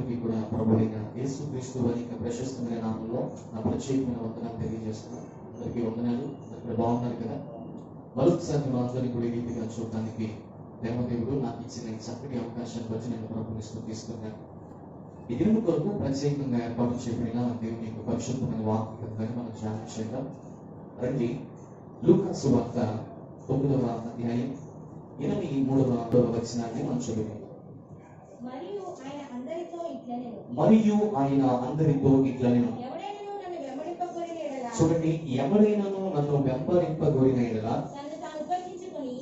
అందరికీ కూడా ప్రభువైన యేసుక్రీస్తు వారి యొక్క ప్రశస్తమైన నామంలో నా ప్రత్యేకమైన వందనాలు తెలియజేస్తున్నాను. అందరికీ వందనాలు. అందరూ బాగున్నారు కదా? మరొకసారి మా అందరినీ కూడా ఈ రీతిగా చూడడానికి దేవదేవుడు నాకు ఇచ్చిన ఈ చక్కటి అవకాశాన్ని బట్టి నేను ప్రభుని స్తుతిస్తున్నాను. ఈ దినం కొరకు ప్రత్యేకంగా ఏర్పాటు చేయబడిన దేవుని యొక్క పరిశుద్ధమైన వాక్యాన్ని మనం ధ్యానం చేద్దాం. రండి, లూకా సువార్త 9వ అధ్యాయం 23వ వచనాన్ని మనం చదువుకుందాం. మరియు ఆయన అందరితో ఇట్లనెను, చూడండి, ఎవరైనాను నన్ను వెంబడింపగోరిన యెడల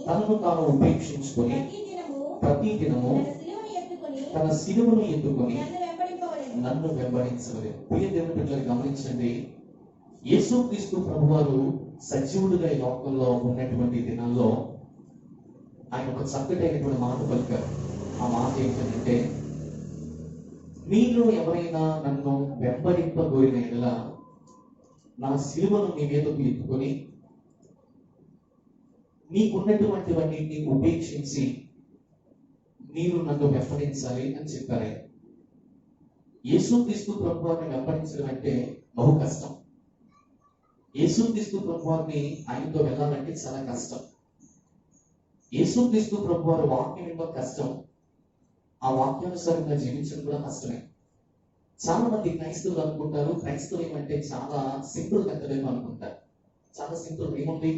తనను తాను ఉపేక్షించుకొని ప్రతి దినము తన సిలువను ఎత్తుకొని నన్ను వెంబడించలేదు. ప్రియ దేవుని బిడ్డలు గమనించండి, యేసుక్రీస్తు ప్రభువారు సజీవుడుగా ఈ లోకంలో ఉన్నటువంటి దినాల్లో ఆయన ఒక చక్కటైనటువంటి మాట పలికారు. ఆ మాట ఏంటంటే, మీలో ఎవరైనా నన్ను వెంబడింపగోరిన యెడల నా సిలువను మీ మీదకు ఎత్తుకొని మీకున్నటువంటివన్నిటిని ఉపేక్షించి మీరు నన్ను వెంబడించాలి అని చెప్పారు. యేసుక్రీస్తు ప్రభువారిని వెంబడించడం అంటే బహు కష్టం. యేసుక్రీస్తు ప్రభువారిని ఆయనతో వెళ్ళాలంటే చాలా కష్టం. యేసుక్రీస్తు ప్రభువారి వాక్యం ఏంటో కష్టం, ఆ వాక్యానుసారంగా జీవించడం కూడా కష్టమే. చాలా మంది క్రైస్తవులు అనుకుంటారు, క్రైస్తవం అంటే చాలా సింపుల్ కట్టలేము అనుకుంటారు. చాలా సింపుల్. ఏముంది?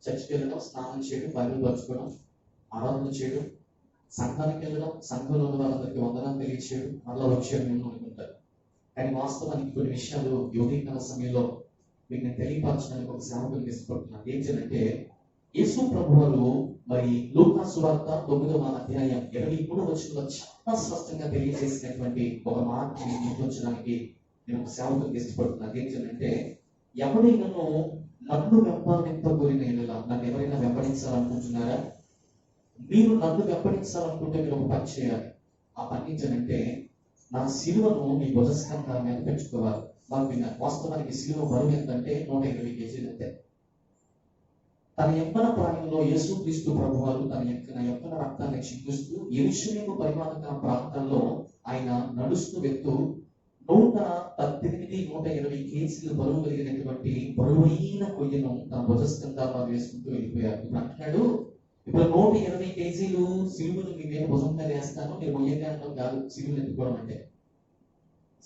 చర్చికి వెళ్ళడం, స్నానం చేయడం, బైబిల్ పరచుకోవడం, ఆరాధన చేయడం, సంఘానికి వెళ్ళడం, సంఘంలో ఉన్న వాళ్ళందరికీ వందనాలు తెలియచేయడం, మళ్ళా వచ్చేయడం అనుకుంటారు. కానీ వాస్తవానికి కొన్ని విషయాలు యోగీకరణ సమయంలో మీకు నేను తెలియపరచడానికి ఒక సేవకుని ఇష్టపడుతున్నాను. ఏంటంటే, యేసు ప్రభువారు మరి లూకా సువార్త 9వ అధ్యాయం 23వ వచనంలో చాలా స్పష్టంగా తెలియజేసినటువంటి ఒక మాటని గుర్తించడానికి నేను ఒక సేవకుని ఇష్టపడుతున్నాను. ఏంటంటే, ఎవరైనాను నన్ను వెంబడింపగోరిన యెడల, నన్ను ఎవరైనా వెంబడించాలనుకుంటున్నారా? మీరు నన్ను వెంబడించాలనుకుంటే మీరు ఒక పని చేయాలి. ఆ పని ఏంటంటే, నా సిలువను మీ భుజస్కంధాల మీద పెంచుకోవాలి. వాస్తవానికి సిలువ బరువు ఎంతంటే 120 కేజీలు అంతే. తన యవ్వన ప్రాయంలో యేసుక్రీస్తు ప్రభువారు తన యవ్వన రక్తాన్ని చిందిస్తూ యెరూషలేము పరిమాణ ప్రాంతాల్లో ఆయన నడుస్తూ వెళ్తూ 118, 120 కేజీలు బరువు కలిగినటువంటి బరువైన కొయ్యను తన భుజస్కంధాల వేసుకుంటూ వెళ్ళిపోయారు. ఇప్పుడు అంటున్నాడు, ఇప్పుడు 120 కేజీలు సిలువను మీ మీద భుజం మీద వేస్తాను, మీరు మొయ్యగానే కాదు. సిలువను ఎత్తుకోవడం అంటే,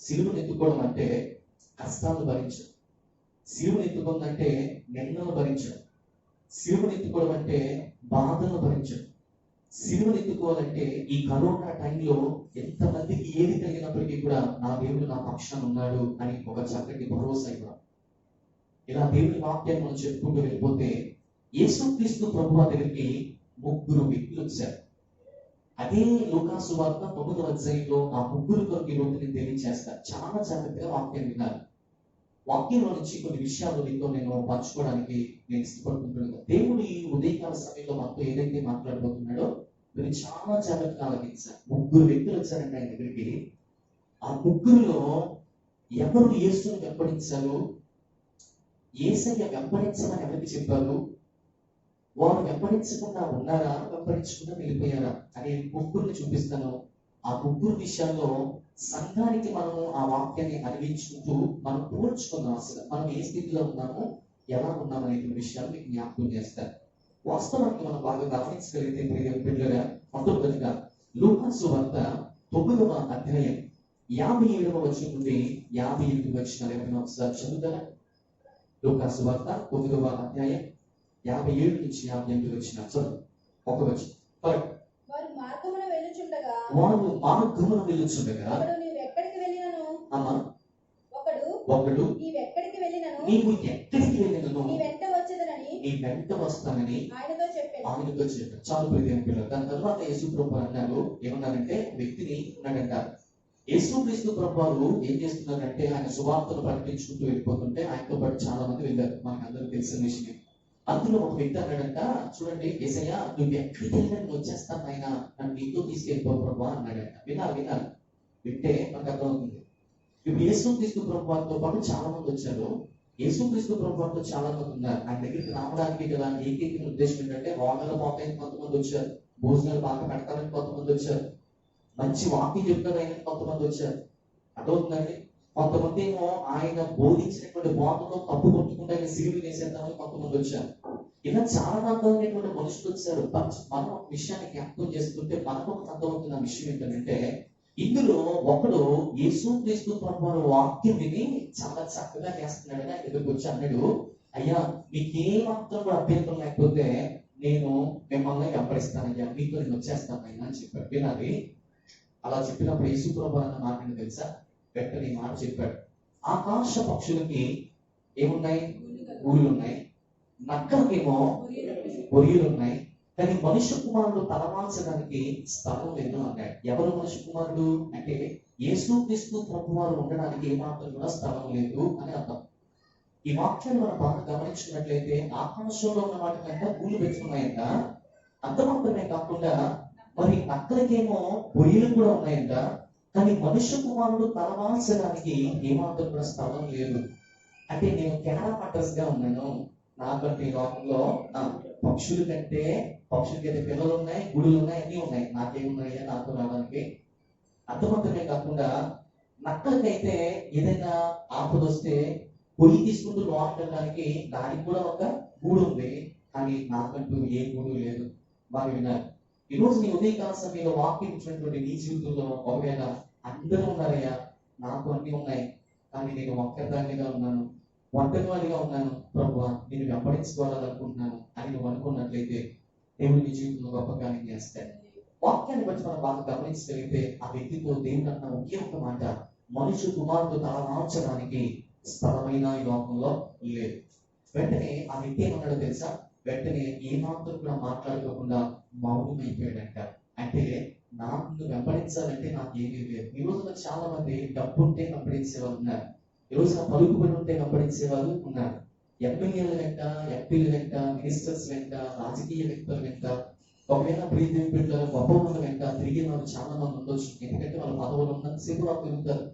సిలువను ఎత్తుకోవడం అంటే కష్టాలు భరించడం. సిలువను ఎత్తుకుందంటే నిందలు భరించడం. సిలువను ఎత్తుకోవడం అంటే బాధను భరించడం. సిలువను ఎత్తుకోవాలంటే ఈ కరోనా టైంలో ఎంతమందికి ఏది కలిగినప్పటికీ కూడా నా దేవుడు నా పక్షాన ఉన్నాడు అని ఒక చక్కటి భరోసా ఇవ్వడం. ఇలా దేవుడి వాక్యాన్ని మనం చెప్పుకుంటూ వెళ్ళిపోతే యేసుక్రీస్తు ప్రభువారి దగ్గరికి 3 వ్యక్తులు వచ్చారు. అదే లూకా సువార్త 9వ అధ్యాయంలో ఆ 3 కొరకు ఈ రోజు నేను తెలియజేస్తాను. చాలా జాగ్రత్తగా వాక్యం వినాలి. వాక్యంలో నుంచి కొన్ని విషయాలు మీతో నేను పంచుకోవడానికి నేను ఇష్టపడుతుంటున్నాను. దేవుడు ఈ ఉదయకాల సమయంలో మనతో ఏదైతే మాట్లాడబోతున్నాడో మీరు చాలా జాగ్రత్తగా ఆలోచించాలి. 3 వ్యక్తులు వచ్చారంటే ఆయన దగ్గరికి. ఆ 3లో ఎవరు యేసుని వెంబడించారు, యేసయ్య వెంబడించమని ఎవరికి చెప్పారు, వారు వెంబడించకుండా ఉన్నారా, వెంబడించకుండా వెళ్ళిపోయారా అనే 3ని చూపిస్తాను. ఆ 3 విషయాల్లో సంఘానికి మనము ఆ వాక్యాన్ని అన్వయించుకుంటూ మనం పోల్చుకుందాం. అసలు మనం ఏ స్థితిలో ఉన్నామో, ఎలా ఉన్నామనే విషయాలు మీకు జ్ఞాపకం చేస్తారు. వాస్తవానికి మనం బాగా గమనించగలిగితే బిడ్డగా మొట్టమొదటిగా లూకా సువార్త 9వ అధ్యాయం 57వ వచనం నుండి 58వ వచనాలు ఏమైనా ఒకసారి చదువుతారా? లూకా సువార్త 9వ అధ్యాయం 57 నుంచి 58 వచనాలు చదువు. ఒక వచనం. వారు మార్గమున వెళ్ళుచుండగా ఒకడు నీవు ఎక్కడికి వెళ్ళినను నీ వెంట వస్తానని ఆయనతో చెప్పాడు. చాలు ప్రియమైన పిల్లలు. దాని తర్వాత యేసు ప్రభువు అన్నారు, ఏమన్నారంటే, వ్యక్తిని ఉన్నాడంట. యేసుక్రీస్తు ప్రభువారు ఏం చేస్తున్నారంటే, ఆయన సువార్తను ప్రకటించుకుంటూ వెళ్ళిపోతుంటే ఆయనతో పాటు చాలా మంది వెళ్ళారు. మనకు అందరూ తెలిసిన విషయం. అందులో ఒక వ్యక్తి అన్నాడంట, చూడండి యేసయ్య, నువ్వు ఎక్కడికి వెళ్ళినా నేను వచ్చేస్తాను, ఆయన నన్ను నీతో తీసుకెళ్ళిపో ప్రభువా అన్నాడంట. వినాలి వింటే మనకు అర్థమవుతుంది. ఇప్పుడు యేసుక్రీస్తు ప్రభువారితో పాటు చాలా మంది వచ్చారు. యేసుక్రీస్తు ప్రభువారితో చాలా మంది ఉన్నారు. ఆయన దగ్గరికి రావడానికి కదా ఏకైక ఉద్దేశం ఏంటంటే, రోగాలు పోతాయని కొంతమంది వచ్చారు, భోజనాలు బాగా పెడతారని కొంతమంది వచ్చారు, మంచి వాక్యం చెప్తారు ఆయన కొంతమంది వచ్చారు. అర్థమవుతుందండి. కొంతమంది ఏమో ఆయన బోధించినటువంటి బోధనలో తప్పు కొట్టుకుంటే ఆయన సిలువ వేసేద్దామని కొంతమంది వచ్చారు. ఇలా చాలా రకాలైనటువంటి మనుషులు వచ్చారు. మనం ఒక విషయాన్ని జ్ఞాపకం చేస్తుంటే మనకు ఒక అర్థమవుతున్న విషయం ఏంటంటే, ఇందులో ఒకడు యేసుక్రీస్తు ప్రభువు వాక్యం విని చాలా చక్కగా చేస్తున్నాడని ఆయన దగ్గరికి వచ్చి అన్నాడు, అయ్యా మీకేమాత్రం కూడా అభ్యంతరం లేకపోతే నేను మిమ్మల్ని వెంబడిస్తానయ్యా, మీతో నేను వచ్చేస్తాను అయ్యా అని చెప్పాడు. వినాలి. అలా చెప్పినప్పుడు యేసు ప్రభువు అన్న మాట తెలుసా? వెంటనే మాట చెప్పాడు, ఆకాశ పక్షులకి ఏమున్నాయి? ఊళ్ళు ఉన్నాయి, నక్కలకేమో పొయ్యిలు ఉన్నాయి, కానీ మనుష్య కుమారుడు తలవాల్చడానికి స్థలం లేదు అన్నాడు. ఎవరు మనుష్య కుమారుడు అంటే యేసుక్రీస్తు ప్రభువారు ఉండడానికి ఏమాత్రం కూడా స్థలం లేదు అని అర్థం. ఈ వాక్యాన్ని మనం బాగా గమనించుకున్నట్లయితే ఆకాశంలో ఉన్న వాటి కంటే పూలు పెట్టుకున్నాయంట. అంత మాత్రమే కాకుండా మరి నక్కలకేమో పొయ్యిలు కూడా ఉన్నాయంట, కానీ మనుష్య కుమారుడు తలవాల్చడానికి ఏమాత్రం కూడా స్థలం లేదు. అంటే నేను కెనడా పట్టర్స్ గా ఉన్నాను. నాకంటే ఈ లోకంలో పక్షులకైతే పిల్లలు ఉన్నాయి, గుడులు ఉన్నాయి, అన్ని ఉన్నాయి. నాకేమున్నాయా నాతో రావడానికి? అర్థమంతమే కాకుండా నక్కలకైతే ఏదైనా ఆపద వస్తే పొయ్యి తీసుకుంటూ లోపడానికి దానికి కూడా ఒక గూడు ఉంది, కానీ నాకంటూ ఏ గూడు లేదు. బాగా విన్నారు. ఈరోజు నీ ఉదయకాల సమయంలో వాక్యం ఇచ్చినటువంటి నీ జీవితంలో ఒకవేళ అందరూ ఉన్నారయ్యా, నాకు అన్ని ఉన్నాయి, కానీ నేను ఒక్కరిదానిగా ఉన్నాను, ఒంటరివాడిగా ఉన్నాను ప్రభువా, నేను వెంబడించుకోవాలనుకుంటున్నాను అని నువ్వు అనుకున్నట్లయితే దేవుడు నీ జీవితంలో గొప్ప కార్యం చేస్తాడు. వాక్యాన్ని బట్టి మనం బాగా గమనించగలిగితే ఆ వ్యక్తితో దేవుడు అన్న ఒకే ఒక మాట, మనుషు కుమారుడు తలవాల్చడానికి స్థలమైన ఈ లోకంలో లేదు. వెంటనే ఆ వ్యక్తి ఏమన్నాడో తెలుసా? వెంటనే ఏమాత్రం కూడా మాట్లాడుకోకుండా మౌనం అయిపోయాడంట. అంటే నాకు వెంబడించాలంటే నాకు ఏమీ లేదు. ఈ రోజున చాలా మంది డబ్బు ఉంటే వెంబడించే వాళ్ళు ఉన్నారు. ఈ రోజున పలుకుబడి ఉంటే వెంబడించే వాళ్ళు ఉన్నారు. ఎమ్మెల్యేల వెంట, ఎంపీల వెంట, మినిస్టర్స్ వెంట, రాజకీయ వ్యక్తుల వెంట, ఒకవేళ ప్రీతి బిడ్డల గొప్ప మంది వెంట తిరిగిన వాళ్ళు చాలా మంది ఉండొచ్చు. ఎందుకంటే వాళ్ళ పదవులు ఉన్నంతసేపు వాళ్ళు తిరుగుతారు.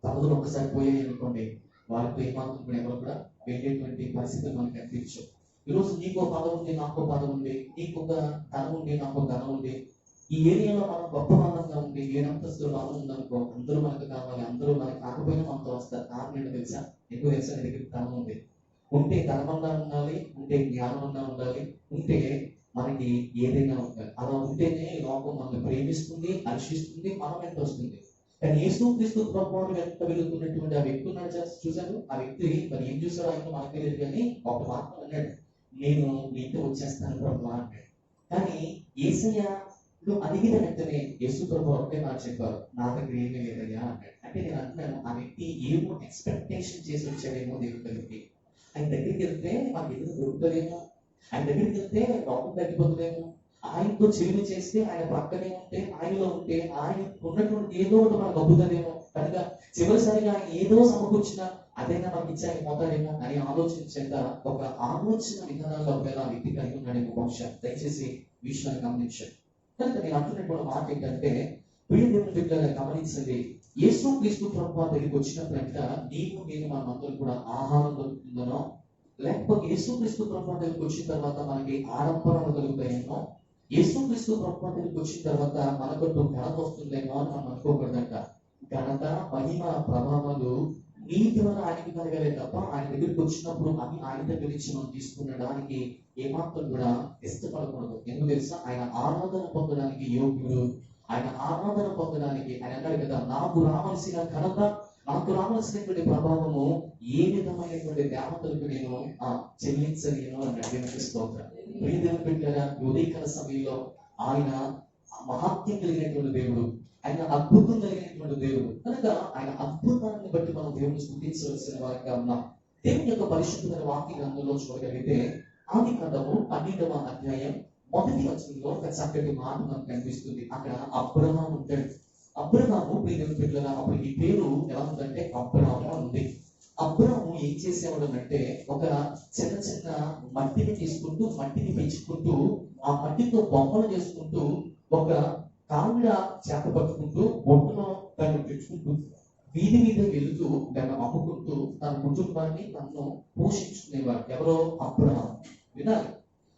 పదవులు ఒక్కసారి పోయాయి అనుకోండి, వాళ్ళతో ఏమాత్రం కూడా ఎవరు కూడా వెళ్ళేటువంటి పరిస్థితులు మనకు కనిపించవు. ఈరోజు నీకో పదవి ఉంది, నాకో పదవి ఉంది, నీకు ఒక ధనం ఉంది, నాకు ధనం ఉంది. ఈ ఏరియాలో మనం గొప్ప మందంగా ఉంది, ఏనంతస్తులు బాగా ఉందనుకో, అందరూ మనకు కావాలి, అందరూ మనకు కాకపోయినా మనతో వస్తారు. కారణం ఏంటో తెలుసా? ఎక్కువ తెలుసా? నీ దగ్గర ధనం ఉంది. ఉంటే ధనమన్నా ఉండాలి, ఉంటే జ్ఞానమన్నా ఉండాలి, ఉంటే మనకి ఏదైనా ఉండాలి. అలా ఉంటేనే లోకం మనల్ని ప్రేమిస్తుంది, హర్షిస్తుంది, మనం ఎంత వస్తుంది. కానీ యేసుక్రీస్తు ప్రభువును వెంట వెళుతున్నటువంటి ఆ వ్యక్తి ఉన్నాడు చూశారు. ఆ వ్యక్తి మరి ఏం చూసారో ఆయన మనకు తెలియదు, కానీ ఒక మాట అన్నాడు, నేను నీతో వచ్చేస్తాను ప్రభు అన్నాడు. కానీ యేసయ్యను అడిగిన వెంటనే యేసు ప్రభు ఒకటే మాట చెప్పారు, నా దగ్గర ఏమీ లేదయ్యా అన్నాడు. అంటే నేను అంటున్నాను, ఆ వ్యక్తి ఏమో ఎక్స్పెక్టేషన్ చేసి వచ్చాడేమో దేవుడి దగ్గరికి. ఆయన దగ్గరికి వెళ్తే మనకి ఎదురు దొరుకుతుందేమో, ఆయన దగ్గరికి వెళ్తే లోపం తగ్గిపోతుందేమో, ఆయనతో చెల్లి చేస్తే ఆయన పక్కనే ఉంటే, ఆయనలో ఉంటే ఆయన ఉన్నటువంటి ఏదో ఒకటి మనకు అబ్బుతుందేమో, కనుక చివరిసారిగా ఆయన ఏదో సమకూర్చినా అదైనా మనకి ఇచ్చి ఆయన పోతాడేమో అని ఆలోచించేంత ఒక ఆలోచన విధానాల్లో ఒకవేళ ఆ వ్యక్తి కలిగి ఉన్నాడేమో బహుశా. దయచేసి విషయాన్ని గమనించండి. కనుక నేను అంటున్నటువంటి మాట ఏంటంటే, ప్రియ దేవుని బిడ్డలుగా గమనించండి, యేసుక్రీస్తు ప్రభువు దగ్గరికి వచ్చినప్పుడంట నీకు నేను మనందరూ కూడా ఆహారం దొరుకుతుందనో, లేకపోతే యేసుక్రీస్తు ప్రభువు దగ్గరికి వచ్చిన తర్వాత మనకి ఆడంబరాలు కలుగుతాయేమో, యేసుక్రీస్తు ప్రభువు దగ్గరికి వచ్చిన తర్వాత మనకంటూ ఘనత వస్తుందేమో అని మనం అనుకోకూడదంట. ఘనత, మహిమ, ప్రభావాలు నీ ద్వారా ఆయనకి కలగాలి తప్ప ఆయన దగ్గరికి వచ్చినప్పుడు అవి ఆయన దగ్గర నుంచి మనం తీసుకునడానికి ఏమాత్రం కూడా ఇష్టపడకూడదు. ఎందుకు తెలుసా? ఆయన ఆరాధన పొందడానికి యోగ్యుడు. ఆయన ఆరాధన పొందడానికి ఆయన అన్నాడు కదా, నాకు రావాల్సిన ఘనత, నాకు రావాల్సినటువంటి ప్రభావము ఏ విధమైనటువంటి దేవతలకు నేను చెల్లించలేను అన్నాడు. దేవునికి స్తోత్రం. ప్రియ దేవుని బిడ్డలారా, ఉదయకాల సమయంలో ఆయన మహాత్మ్యం కలిగినటువంటి దేవుడు, ఆయన అద్భుతం కలిగినటువంటి దేవుడు. కనుక ఆయన అద్భుతాన్ని బట్టి మనం దేవుని స్తుతించవలసిన వారిగా ఉన్నాం. దేవుని యొక్క పరిశుద్ధమైన వాక్య గ్రంథంలో చూడగలిగితే ఆదికాండము 12వ అధ్యాయం 1వ వచనంలో ఒక చక్కటి మాట మనకు కనిపిస్తుంది. అక్కడ అబ్రహాము ఉంటాడు. అబ్రహాము ప్రియ దేవుని బిడ్డలారా, అప్పుడు ఈ పేరు ఎలా ఉందంటే అబ్రహాము ఉంది. అబ్రహాము ఏం చేసేవాడు అంటే, ఒక చిన్న చిన్న మట్టిని తీసుకుంటూ, మట్టిని పెంచుకుంటూ, ఆ మట్టితో బొమ్మలు చేసుకుంటూ, ఒక కావిడ చేత పట్టుకుంటూ, బొట్టును దాన్ని పెంచుకుంటూ, వీధి మీద వెళుతూ దాన్ని అమ్ముకుంటూ తన కుటుంబాన్ని తను పోషించుకునేవాడు. ఎవరో అబ్రహాము. వినాలి,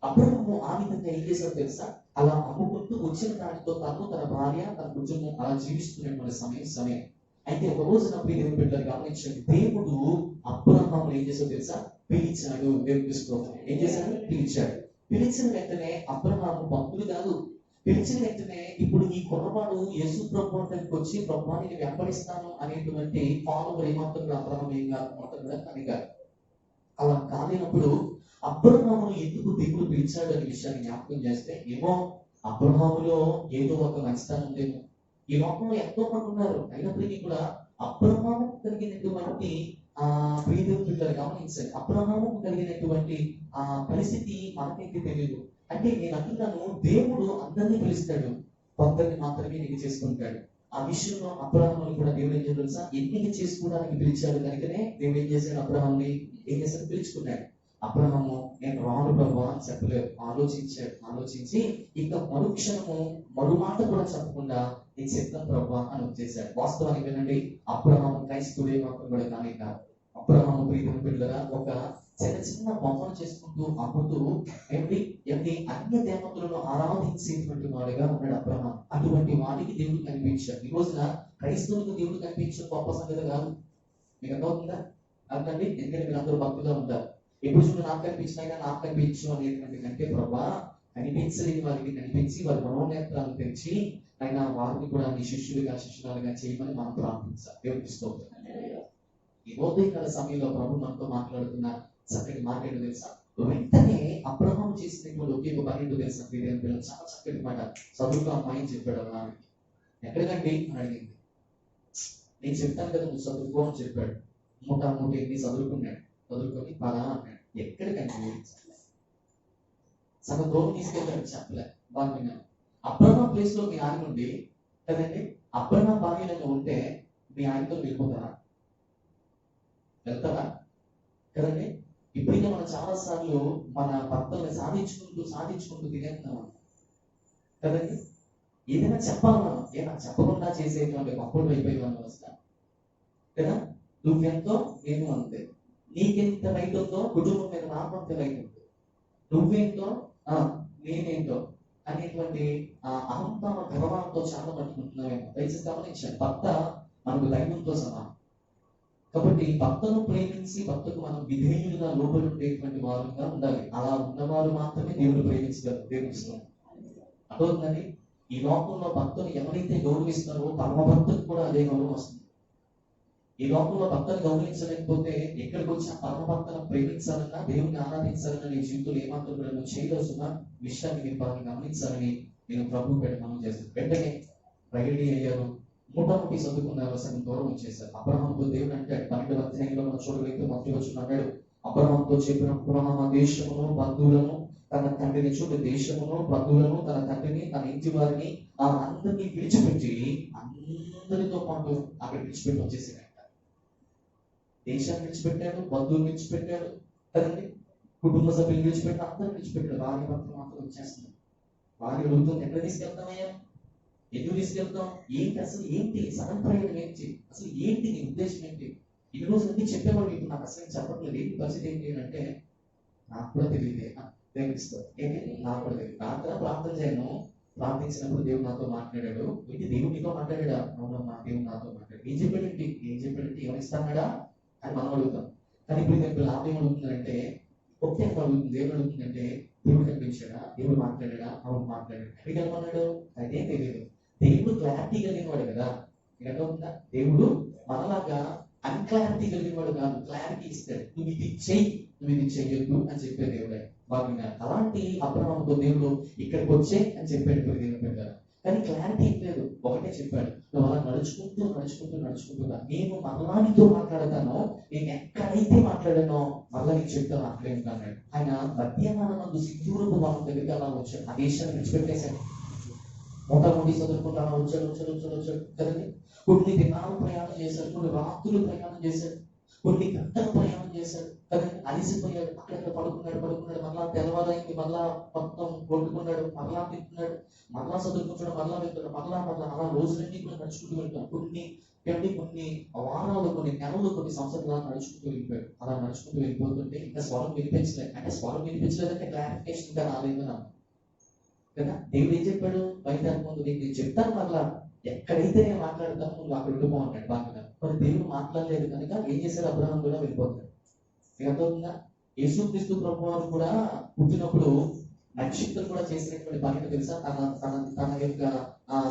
అబ్రహాము ఆ విధంగా ఏం చేశాడో తెలుసా? అలా అమ్ముకుంటూ వచ్చిన దానితో తను, తన భార్య, తన కుటుంబం అలా జీవిస్తున్నటువంటి సమయం. అయితే ఒక రోజున ప్రియమైన బిడ్డలు గమనించండి, దేవుడు అబ్రహామును ఏం చేశాడో తెలుసా? పిలిచాడు. దేవుడు ఏం చేశాడు? పిలిచాడు. పిలిచిన వెంటనే అబ్రహాము భక్తుడు కాదు. పిలిచిన వెంటనే ఇప్పుడు ఈ కుర్రవాడు యేసు ప్రభు దగ్గరికి వచ్చి ప్రభు నేను వెంబడిస్తాను అనేటువంటి ఫాలోవర్ ఏమాత్రం కూడా అబ్రహాం ఏం కాదు, మాత్రం కూడా కానీ కాదు. అలా కాలేనప్పుడు అబ్రహామును ఎందుకు దేవుడు పిలిచాడు అనే విషయాన్ని జ్ఞాపకం చేస్తే, ఏమో అబ్రహాములో ఏదో ఒక మంచితనం ఉందేమో. ఈ లోకంలో ఎంతో మంది ఉన్నారు, అయినప్పటికీ కూడా అబ్రహాము కలిగినటువంటి ప్రియదేవుని బిడ్డలు గమనించండి, అబ్రహాము కలిగినటువంటి పరిస్థితి మనకైతే తెలియదు. అంటే నేను అంటున్నాను, దేవుడు అందరినీ పిలుస్తాడు, కొందరిని మాత్రమే ఎన్నిక చేసుకుంటాడు. ఆ విషయంలో అబ్రహాముని కూడా దేవుడు ఏం చేయాలి తెలుసా? ఎన్నిక చేసుకోవడానికి పిలిచాడు కనుకనే దేవుడు ఏం చేశాడు? అబ్రహాముని ఏం చేశాడు? పిలుచుకున్నాడు. అబ్రహాము నేను రాను ప్రభు అని చెప్పలేదు, ఆలోచించి ఇక మరుక్షణము మరుమాట కూడా చెప్పకుండా నీ చిత్తం ప్రభు అని వచ్చేసాడు. వాస్తవానికి ఏంటంటే అబ్రహాము క్రైస్తవుడే మాత్రం కూడా కానీ కాదు. అబ్రహాము ప్రియమైన బిడ్డలారా ఒక చిన్న బొమ్మను చేసుకుంటూ అమ్ముతూ ఏంటి అన్య దేవతలను ఆరాధించేటువంటి వాడిగా ఉన్నాడు అబ్రహాం. అటువంటి వాడికి దేవుడు కనిపించాడు. ఈ రోజున క్రైస్తవులకు దేవుడు కనిపించడం గొప్ప సంగతి కాదు. మీకు అర్థమవుతుందా? అర్థండి. ఎందుకంటే మీరు అందరూ భక్తులుగా ఉంటారు. ఎప్పుడు చూడు నాకు కనిపించినా నాకు కనిపించు అనేటువంటి కంటే ప్రభా కనిపించలేని వారికి కనిపించి వారి మనోనేత్రాలు తెరిచి ఆయన వారిని కూడా నీ శిష్యురాలుగా చేయమని మనం ప్రార్థించాలి. దేవుడికి స్తోత్రం. ఈ ఉదయకాల సమయంలో ప్రభు మనతో మాట్లాడుతున్న చక్కటి మాట ఏంటో తెలుసా? వెంటనే అబ్రహాము చేసినటువంటి ఒకే ఒక పని ఏంటో తెలుసా? పిల్లలు చాలా చక్కటి మాట. చదువుకో అమ్మాయి చెప్పాడు అన్నాడు. ఎక్కడికండి అని అడిగింది. నేను చెప్తాను కదా నువ్వు చదువుకో అని చెప్పాడు. మూట ఎన్ని చదువుకొని పరా అన్నాడు. ఎక్కడికండి? సగం దూరం తీసుకెళ్ళాడు. చెప్పలే. బాగా విన్నాను. అబ్రహాం ప్లేస్ లో మీ ఆయన ఉండి కదండి, అబ్రహాం భార్యలో ఉంటే మీ ఆయనతో వెళ్ళిపోతారా? వెళ్తారా? కదండి. ఇప్పటికే మనం చాలా సార్లు మన భర్తల్ని సాధించుకుంటూ తినేస్తున్నాం కదండి. ఏదైనా చెప్పాలి మనం, చెప్పకుండా చేసేటువంటి గొప్పలు అయిపోయేవాళ్ళు వస్తా కదా. నువ్వెంతో నేను అంతే, నీకెంత రైట్ ఉందో కుటుంబం మీద నాకు అంత రైట్ ఉంది, నువ్వేంటో నేనేంటో అనేటువంటి అహంభావ గర్వంతో చాలా పట్టుకుంటున్నామేమో. దయచేసి గమనించండి, భర్త మనకు దైవంతో సమానం. కాబట్టి భక్తను ప్రేమించి భక్తకు మనం విధేయులుగా లోబడి ఉండేటువంటి వారుగా ఉండాలి. అలా ఉన్నవారు మాత్రమే దేవుడు ప్రేమించగలరు. దేవుడిస్తున్నాం అర్థవుతుందని. ఈ లోకంలో భక్తుని ఎవరైతే గౌరవిస్తారో పరమ భక్తులకు కూడా అదే గౌరవం వస్తుంది. ఈ లోకంలో భక్తుని గౌరవించలేకపోతే ఎక్కడికి వచ్చి పరమ భక్తులను ప్రేమించాలన్నా దేవుని ఆరాధించాలన్నా నీ జీవితంలో ఏమాత్రం కూడా నువ్వు చేయవలసిన విషయాన్ని మీరు బాగా గమనించాలని నేను ప్రభు పేట మనం చేస్తాను. వెంటనే రెడీ అయ్యారు. మూటముట్టి చదువుకున్నారు. సగం దూరం వచ్చేసారు. అబ్రహాంతో దేవుడు అంటే 12వ అధ్యాయంలో మనం చూడగలిగితే మొదటి వచనం అన్నాడు, అబ్రహాంతో చెప్పిన పునః దేశమును బంధువులను తన తండ్రిని దేశమును బంధువులను తన తండ్రిని తన ఇంటి వారిని అందరినీ విడిచిపెట్టి అందరితో పాటు అక్కడ విడిచిపెట్టి వచ్చేసాడంట. దేశాన్ని విడిచిపెట్టాడు, బంధువులు విడిచిపెట్టాడు కదండి, కుటుంబ సభ్యులు విడిచిపెట్టి అందరూ విడిచిపెట్టాడు. భార్య భర్తలు మాత్రం వచ్చేస్తున్నాడు. భార్య అడుగుతుంది, ఎక్కడ తీసుకెళ్తామయ్యా, ఎందుకు తీసుకెళ్తాం, ఏంటి సగం ప్రయాణం ఏంటి, అసలు ఏంటి నీ ఉద్దేశం ఏంటి, ఇన్ని రోజులు అన్ని చెప్పేవాడు, ఇప్పుడు నాకు అసలు చెప్పట్లేదు, ఏంటి పరిస్థితి ఏంటి అంటే నాకు కూడా తెలియదే ప్రేమిస్తాను. ఏంటి నాకు కూడా తెలియదు. రాత్రి ప్రార్థన చేయను, ప్రార్థించినప్పుడు దేవుడు నాతో మాట్లాడాడు. ఏంటి దేవుడు నీతో మాట్లాడా? అవునమ్మా దేవుడు నాతో మాట్లాడాడు. ఏం చెప్పాడంటే ఎవరిస్తాడా అని మనం అడుగుతాం. కానీ ఇప్పుడు ఆమె అడుగుతుందంటే ఒకే అడుగుతుంది. దేవుడు అడుగుతుందంటే దేవుడు కనిపించాడా, దేవుడు మాట్లాడా? అవును మాట్లాడాడు. ఎక్కడికి వెళ్ళమన్నాడు? అదే తెలియదు. దేవుడు క్లారిటీ కలిగిన వాడు కదా. ఎక్కడుందా? దేవుడు మనలాగా అన్క్లారిటీ కలిగిన వాడు కాదు, క్లారిటీ ఇస్తాడు. నువ్వు ఇది చెయ్యి, నువ్వు ఇది చెయ్యొద్దు అని చెప్పే దేవుడే. బాగున్నారు. అలాంటి అబ్రహాముతో దేవుడు ఇక్కడికి వచ్చే అని చెప్పాడు. ఇప్పుడు దేవుడు పెట్టారు. కానీ క్లారిటీ లేదు, ఒకటే చెప్పాడు, నువ్వు అలా నడుచుకుంటూ నేను మరలా నీతో మాట్లాడతానో, నేను ఎక్కడైతే మాట్లాడానో మరలా నీకు చెప్తాను అక్కడే ఉంటాను. ఆయన మధ్యాహ్నం సిద్ధూరపు వాళ్ళ దగ్గరికి అలా వచ్చాడు. ఆ దేశాన్ని విడిచిపెట్టేశాడు. మొట్టమొదటి చదువుకుంటా వచ్చాడు కదండి. కొన్ని దినాలు ప్రయాణం చేశాడు, కొన్ని రాత్రులు ప్రయాణం చేశాడు. కొన్ని గంటలు ప్రయాణం చేశాడు కదా, అలిసిపోయాడు, అక్కడక్కడ పడుకున్నాడు, మరలా తెల్లవారైంది, మరలా మొత్తం వండుకున్నాడు, మరలా తింటున్నాడు, మరలా చదువుకుంటున్నాడు, మరలా వెళ్తున్నాడు, మరలా అలా రోజులన్నీ కూడా నడుచుకుంటూ వెళ్తాడు. కొన్ని వారాలు, కొన్ని నెలలు, కొన్ని సంవత్సరాలు నడుచుకుంటూ వెళ్ళిపోయాడు. అలా నడుచుకుంటూ వెళ్ళిపోతుంటే ఇంకా స్వరం వినిపించలేదు. అంటే స్వరం వినిపించలేదంటే క్లారిఫికేషన్ ఇంకా రాలేదు నాకు కదా. దేవుడు ఏం చెప్పాడు, బయట ముందు నేను చెప్తాను, మరలా ఎక్కడైతే నేను మాట్లాడతాను నువ్వు అక్కడ ఉండిపోన్నాడు బాగా. మరి దేవుడు మాట్లాడలేదు కనుక ఏం చేశాడు, అబ్రహాం కూడా వెళ్ళిపోతాడు. అర్థమవుతుందా? యేసుక్రీస్తు ప్రభువారు కూడా పుట్టినప్పుడు నక్షత్రం కూడా చేసినటువంటి పని తెలుసా, తన తన తన యొక్క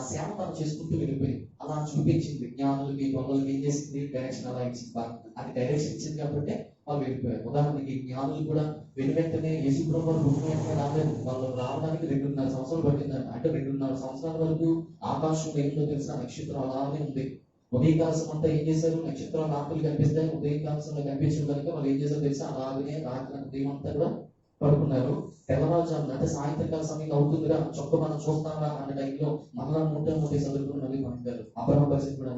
సేవ తను చేసుకుంటూ వెళ్ళిపోయింది. అలా చూపించింది జ్ఞానులకి గొల్లలకి, ఏం చేసింది, డైరెక్షన్ అలా ఇచ్చింది. అది డైరెక్షన్ ఇచ్చింది కాబట్టి వాళ్ళు వెళ్ళిపోయారు. ఉదాహరణకి జ్ఞానులు కూడా వెంటనే యేసు ప్రభువారు పుట్టిన వెంటనే రాలేదు. వాళ్ళు రావడానికి 2.5 సంవత్సరాలు పట్టిందంట. అంటే 2.5 సంవత్సరాల వరకు ఆకాశం ఏంటో తెలుసా, నక్షత్రం అలానే ఉంది. ఉదయకాలం అంతా ఏం చేశారు, నక్షత్రాలు రాత్రులు కనిపిస్తాయి, ఉదయకాలంలో కనిపించడం కనుక వాళ్ళు ఏం చేశారు తెలుసా, అలాగే రాత్రి ఉదయం అంతా కూడా పడుకున్నారు. తెల్లవారుజామున అంటే సాయంత్రకాల సమయంలో అవుతుందిరా, చొక్క మనం చూస్తామా అన్న టైంలో మరలా మూట చదువుకుని మళ్ళీ పంపారు. అబ్రహాం పరిస్థితి కూడా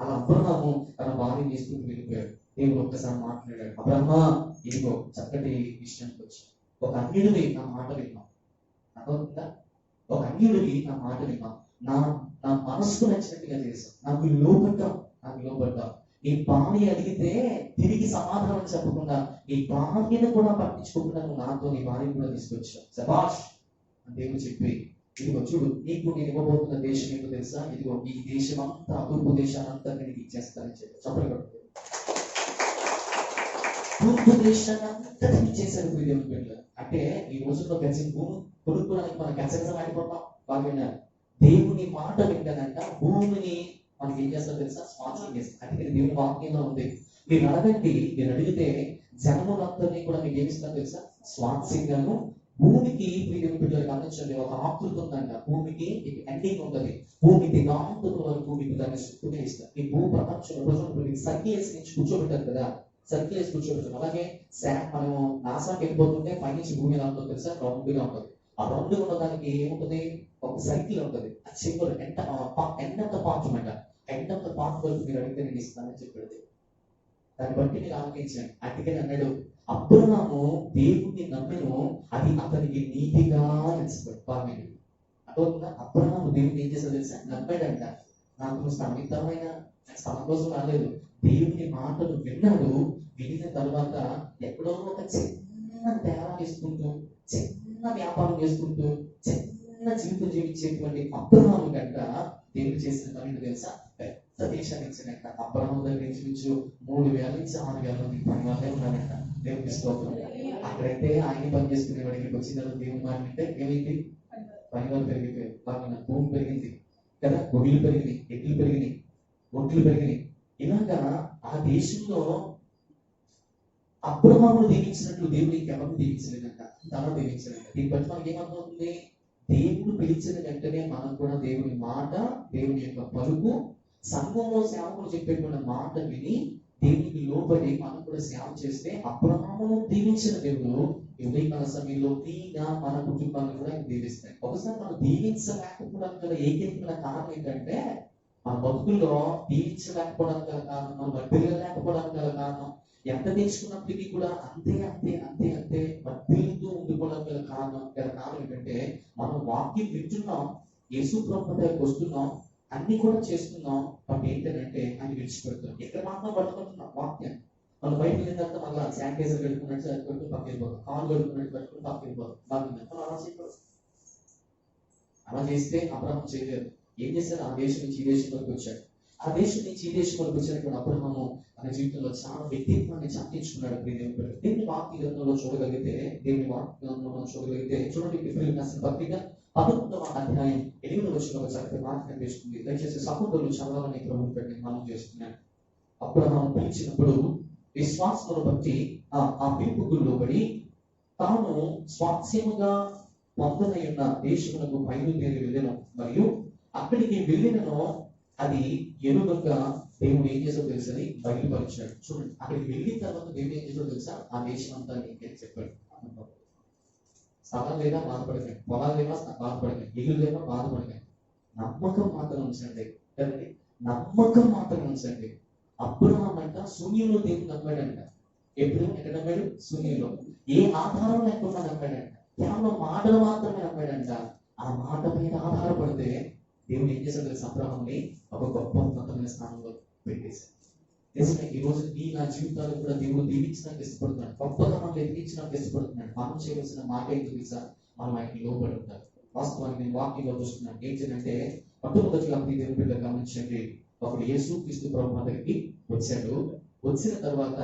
అలా అబ్రహాము తన భార్యను తీసుకుని వెళ్ళిపోయాడు. దేవుడు ఒక్కసారి మాట్లాడాడు, అబ్రహ్మా ఇదిగో చక్కటి విషయానికి వచ్చి, ఒక అన్యుడివి నా మాట విన్నాం. అర్థమవుతుందా? ఒక అన్యుడివి నా మాట విన్నాం, నా నా మనసుకు నచ్చినట్టుగా చేశాం, నాకు లోపడ్డాం. నీ భార్య అడిగితే తిరిగి సమాధానం చెప్పకుండా, నీ భార్యను కూడా పట్టించుకోకుండా నువ్వు నాతో నీ భార్యను కూడా తీసుకొచ్చావు. శభాష్ అని దేవుడు చెప్పి, ఇదిగో చూడు, నీకు నేను ఇవ్వబోతున్న దేశం ఏంటో తెలుసా, ఇదిగో ఈ దేశం అంతా, తూర్పు దేశానంతా నీకు ఇచ్చేస్తానని చెప్పి చెప్పలేదు. తూర్పు దేశాన్ని అంతా ఇచ్చేసారు దేవుని బిడ్డలు. అంటే ఈ రోజుల్లో గచ్చిన భూమి కొనుక్కోవడానికి మనం గచ్చగసలాడిపోతాం. బాగా దేవుని మాట వింటానంట భూమిని మనకి ఏం చేస్తారు తెలుసా, స్పాన్సర్ చేస్తారు. అంటే దేవుని వాక్యంలో ఉంది, మీరు అడగండి, మీరు అడిగితే జనములందరినీ కూడా మీకు ఏమిస్తారు తెలుసా, స్వాన్సింగాను భూమికి. మీరు బిడ్డలు గమనించండి, ఒక ఆకృతి ఉందంట, భూమికి ఎండింగ్ ఉంటుంది, భూమి దిగాంతుల వరకు మీకు దాన్ని చుట్టూనే ఇస్తారు. ఈ భూ ప్రపంచంలో సర్కిల్ వేసి నుంచి కూర్చోబెట్టారు కదా, సర్కిల్ వేసి కూర్చోబెట్టారు. అలాగే మనము నాసాకి వెళ్ళిపోతుంటే పైనుంచి భూమి ఎలా ఉంటుందో తెలుసా, రౌండ్గా ఉంటుంది. ఆ రౌండ్ ఉన్నదానికి ఏముంటుంది, ఒక సైకిల్ ఉంటుంది. ఆ symbol end of the part అనమాట. ఎండ్ ఆఫ్ ద పార్ట్ వరకు మీరు అడిగితే నేను ఇస్తానని చెప్పాడు. దాన్ని బట్టి మీరు ఆలోచించండి. అందుకని అన్నాడు, అబ్రహాము దేవుణ్ణి నమ్మెను, అది అతనికి నీతిగా ఎంచబడి. బాగా అర్థవుతుందా? అబ్రహాము దేవుని ఏం చేశాడు తెలుసా, నమ్మాడంట. నాకు స్థానికమైన స్థలం కోసం రాలేదు, దేవుని మాటలు విన్నాడు. వినిన తర్వాత ఎక్కడో ఒక చిన్న తేడా వేసుకుంటూ, చిన్న వ్యాపారం చేసుకుంటూ, చిన్న జీవితం జీవించేటువంటి అబ్రహాము కంట దేవుడు చేసిన పని తెలుసా, పెద్ద దేశాన్ని ఇచ్చినట్ట. అబ్రహాము దగ్గర ఇంచుమించు 3,000 నుంచి 6,000 మంది పని వాళ్ళే ఉన్నారంట. దేవుడికి స్తోత్రం. అక్కడైతే ఆయన పని చేసుకునే వాడికి వచ్చిన దేవుని మాట అంటే ఏమైంది, పని వాళ్ళు పెరిగిపోయారు. బాగా భూమి పెరిగింది కదా, గొడ్లు పెరిగినాయి, ఎడ్లు పెరిగినాయి, ఒడ్లు పెరిగినాయి. ఇలాగా ఆ దేశంలో అబ్రహామును దీవించినట్లు దేవుడు ఇంకెవరిని దీవించలేదంట, తన దీవించలేదంట. దీన్ని బట్టి మనకి ఏమర్థమవుతుంది, దేవుడు పిలిచిన వెంటనే మనం కూడా దేవుని మాట, దేవుని యొక్క పలుకు, సంఘంలో సేవకులు చెప్పేటువంటి మాట విని దేవునికి లోబడి మనం కూడా సేవ చేస్తే అబ్రహామును దీవించిన దేవుడు ఉదయకాల సమయంలో మన కుటుంబాలను కూడా దీవిస్తాయి. ఒకసారి మనం దీవించలేకపోవడానికి గల ఏకైక కారణం ఏంటంటే, మన బతుకుల్లో దీవించలేకపోవడానికి గల కారణం, మన వర్తిల్లలేకపోవడానికి గల కారణం, ఎంత నేర్చుకున్నప్పటికీ కూడా అంతే అంతే అంతే అంతే వర్తిల్లుతూ ఉండిపోవడానికి గల కారణం ఏంటంటే, మనం వాక్యం వింటున్నాం, యేసు ప్రభువు దగ్గరికి వస్తున్నాం, అన్ని కూడా చేస్తున్నాం, బట్ ఏంటంటే ఆయన విడిచిపెడుతున్నాం. ఎక్కడ మాత్రం పట్టుకుంటున్నాం వాక్యం. మనం బయటకు వెళ్ళిన తర్వాత మళ్ళీ శానిటైజర్ కడుక్కున్నట్టు కట్టుకుని పక్కకి వెళ్ళిపోతాం, కాలు కడుక్కున్నట్టు కట్టుకుని పక్కకి వెళ్ళిపోతాం. బాగుంది, అలా చేయకూడదు. అలా చేస్తే అబ్రహాము చేయలేదు. ఏం చేశారు, ఆ దేశం నుంచి ఈ దేశంలోకి వచ్చాడు. ఆ దేశం నుంచి ఈ దేశంలోకి వచ్చినటువంటి అబ్రహాము తన జీవితంలో చాలా వ్యక్తిత్వాన్ని చాటించుకున్నాడు. దేవుని వాక్య గ్రంథంలో చూడగలిగితే, చూడండి, ఫిబ్రవరి రాసిన పత్రిక 11వ అధ్యాయం 8వ వచనంలో ఒక చక్కటి మాట కనిపిస్తుంది. దయచేసి సహోదరులు చదవాలని ప్రభువు పెట్టి మనం చేస్తున్నాను. అబ్రహాము పిలిచినప్పుడు విశ్వాసమును బట్టి ఆ పిలుపుకు లోబడి తాను స్వాస్యముగా పొందనై ఉన్న దేశమునకు బయలుదేరి వెళ్ళను, మరియు అక్కడికి వెళ్ళినను అది ఎరుగగా దేవుడు ఏం చేసాడో తెలుసని బయలుపరిచాడు. చూడండి, అక్కడికి వెళ్ళిన తర్వాత దేవుడు ఏం చేసాడో తెలుసా, ఆ దేశం అంతా నీకే చెప్పాడు. స్థలం లేదా బాధపడకండి, పొలాలు లేవా బాధపడకండి, ఇల్లు లేవా బాధపడకండి, నమ్మకం మాత్రం ఉంచండి. కదండి, నమ్మకం మాత్రం ఉంచండి. అబ్రహాం అంట శూన్యంలో దేవుడు నమ్మాడంట. ఎప్పుడు ఎక్కడ నమ్మాడు? శూన్యంలో. ఏ ఆధారం లేకుండా నమ్మాడంట. కేవలం మాటలు మాత్రమే నమ్మాడంట. ఆ మాట మీద ఆధారపడితే దేవుడు ఏం చేశాడు తెలుసా? అబ్రహాంని ఒక గొప్ప ఉన్నతమైన స్థానంలో పెట్టేశాడు. నిజమే, ఈ రోజు నా జీవితాలు కూడా దేవుడు దీవించడానికి ఇష్టపడుతున్నాడు. గొప్పగా మనల్ని ఎదిగించడానికి ఇష్టపడుతున్నాడు. మనం చేయవలసిన మాట ఏంటి తెలుసా? మనం ఆయనకి లోబడి ఉంటారు. వాస్తవానికి నేను వాక్యంలో చూస్తున్నాను. ఏంటంటే మొట్టమొదటిగా దేవుని బిడ్డ గమనించండి. ఒకడు యేసు క్రీస్తు ప్రభు దగ్గరికి వచ్చాడు. వచ్చిన తర్వాత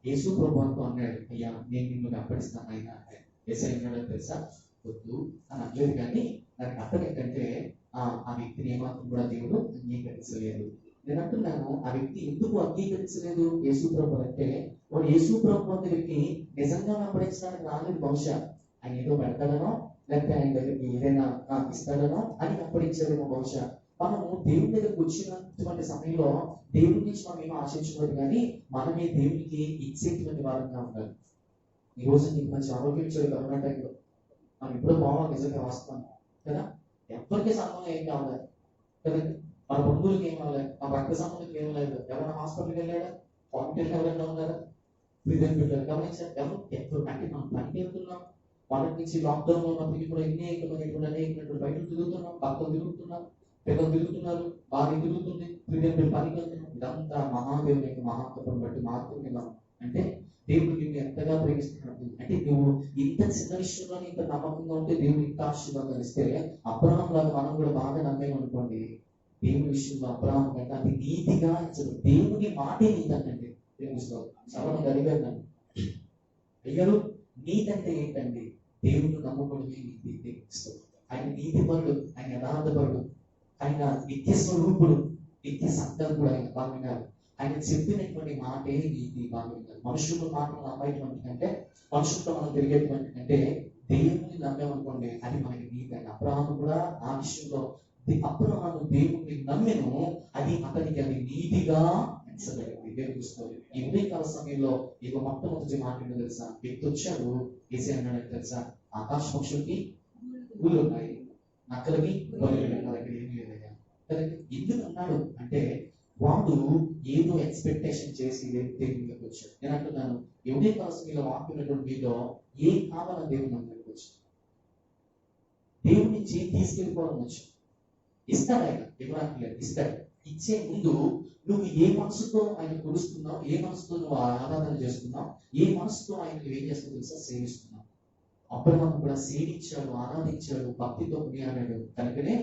యేసు ప్రభు అంటూ అన్నాడు, అయ్యా నేను నిన్ను వెంబడిస్తాను ఆయన అంటే. యేసయ్య అన్నాడు తెలుసా? వద్దు అని అనలేదు. కానీ నాకు అర్థం ఏంటంటే ఆ వ్యక్తిని ఏమాత్రం కూడా దేవుడు అంగీకరించలేదు. నేను అంటున్నాను, ఆ వ్యక్తి ఎందుకు అంగీకరించలేదు యేసు ప్రభు అంటే, వాడు యేసు ప్రభు దగ్గరికి నిజంగా వెంబడించడానికి రాలేదు. బహుశా ఆయన ఏదో పెడతాడనో, లేకపోతే ఆయన దగ్గరికి ఏదైనా ఇస్తాడనో అని వెంబడించాడేమో బహుశా. మనము దేవుని దగ్గరకు వచ్చినటువంటి సమయంలో దేవుడి నుంచి మనం ఏమో ఆశించకూడదు, కానీ మనమే దేవునికి ఇచ్చేటువంటి వారంగా ఉండాలి. ఈ రోజు నీకు మంచి ఆరోగ్యం ఇచ్చాడు కరోనా టైంలో, మనం ఇప్పుడు బాగా నిజంగా వస్తాం కదా. ఎవరికి సంబంధం ఏం కావాలి కదండి. మన బంధువులకి ఏం కావాలి, మన రక్త సంబంధికి ఏం లేదు. ఎవరైనా హాస్పిటల్కి వెళ్ళాడా? హాస్పిటల్ ఎవరైనా ఉన్నారా? పిల్లలు గమనించారు. ఎప్పుడు అంటే మనం పనికి వెళ్తున్నాం. మొదటి నుంచి లాక్డౌన్ ఉన్నప్పటికీ కూడా అనేకమైనటువంటి బయటకు తిరుగుతున్నాం. భక్తులు తిరుగుతున్నాం, పిల్లలు తిరుగుతున్నారు, భార్య తిరుగుతుంది, పిల్లలు పనికి వెళ్తున్నాం. ఇదంతా మహాదేవుని యొక్క మహాత్వం బట్టి మాత్రమే మనం. అంటే దేవుడు నిన్ను ఎంతగా ప్రేమిస్తున్నాడు అంటే, నువ్వు ఇంత చిన్న విషయంలో ఇంత నమ్మకంగా ఉంటే దేవుడు ఇంత ఆశీర్వాదం ఇస్తే, అబ్రహాం లాగా మనం కూడా బాగా నమ్మేమనుకోండి, దేవుని విషయంలో అబ్రహాం కంటే అది నీతిగా ఇచ్చదు. దేవుని మాటే నీతి అంటే సవరణ అడిగారు అయ్యారు. నీతి అంటే ఏంటండి? దేవుడు నమ్మకమే నీతి. ఆయన నీతిపరుడు, ఆయన యథార్థపరుడు, ఆయన నిత్య స్వరూపుడు, నిత్య సంకల్పుడు. ఆయన బాగా ఆయన చెప్పినటువంటి మాటే నీతి. బాగా మనుషుల మాటలు నమ్మేటువంటి కంటే, మనుషులతో మనం తిరిగేటువంటి కంటే దేవుని నమ్మేమనుకోండి, అది మనకి నీతి. అని అబ్రహాము కూడా ఆ విషయంలో అబ్రహాము దేవుణ్ణి నమ్మెను, అది అతనికి అది నీతిగా ఎంచబడింది. దేవుడు ఈ ఉదయకాల సమయంలో ఇక మొట్టమొదటి మాట ఏంటో తెలుసా? వ్యక్తి వచ్చాడు, ఏసీ అన్నాడు తెలుసా? ఆకాశ పక్షులకి ఊళ్ళు ఉన్నాయి, నక్కలకి దగ్గర ఏమి లేదయ్యా కదండి. ఎందుకు అన్నాడు అంటే, వాడు ఏదో ఎక్స్పెక్టేషన్ చేసి దేవునికి వచ్చాడు. నేను అంటున్నాను, ఎవడే కాలం మీలో వాక్కున్నటువంటి మీలో ఏం కావాలని దేవుని దగ్గరికి వచ్చాడు. దేవుడి నుంచి తీసుకెళ్ళిపోవడం వచ్చు. ఇస్తాడు ఆయన, ఇవ్వడానికి లేదు, ఇస్తాడు. ఇచ్చే ముందు నువ్వు ఏ మనసుతో ఆయన కొలుస్తున్నావు, ఏ మనసుతో నువ్వు ఆరాధన చేస్తున్నావు, ఏ మనసుతో ఆయనకు ఏం చేస్తావు తెలుసా? సేవిస్తున్నావు. అబ్రహాము కూడా సేవించాడు, ఆరాధించాడు, భక్తితో కొనియాడాడు. కనుకనే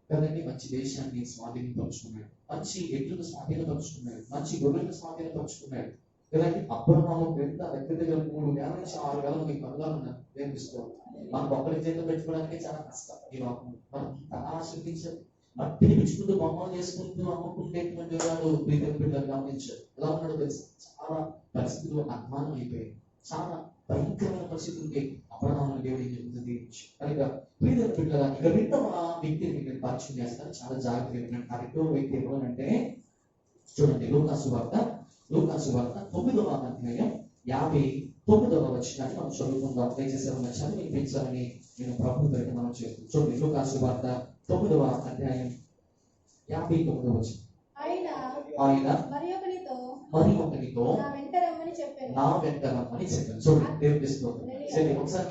కదండి మంచి దేశాన్ని స్వాధీనపరుచుకున్నాడు, మంచి ఎడ్లను స్వాధీనపరుచుకున్నాడు, మంచి గొర్రెలను స్వాధీనపరుచుకున్నాడు కదండి. అబ్రహాము దగ్గర 3,000 నుంచి 6,000 మంది కనుగొలు ఉన్నారు. ప్రేమిసుకోవాలి. మనం ఒక్కరి చేతిలో పెట్టుకోవడానికి చాలా కష్టం. ఈ లోకం మనం ఆశ్రయించాలి. మట్టిని పిచ్చుకుంటూ బొమ్మలు చేసుకుంటూ అమ్ముకుంటేటువంటి వాడు బిడ్డలు గమనించారు. ఎలా ఉన్నాడో తెలుసు? చాలా పరిస్థితులు అధ్వానం అయిపోయాయి. చాలా భయంకరమైన పరిస్థితులకి అబ్రహాము దేవుడు దీవించాడు. కనుక ప్రియమైన బిడ్డల ఇక రెండవ వ్యక్తిని నేను పరిచయం చేస్తాను. చాలా జాగ్రత్తగా. ఆ రెండవ వ్యక్తి ఎవరంటే, చూడండి, లూకాసు వార్త 9వ అధ్యాయం 59వ వచనాన్ని మనం చదువుకుందాం. దయచేసి చదివి వినిపించాలని నేను ప్రభు పేరిట మనం చేస్తున్నాం. చూడండి, లూకాసు వార్త 9వ అధ్యాయం 59వ వచనం. ఆయన మరి ఒకరితో నా వెంట రమ్మని చెప్పాను. చూడండి, దేవుడి స్తోత్రం. సరే, ఒకసారి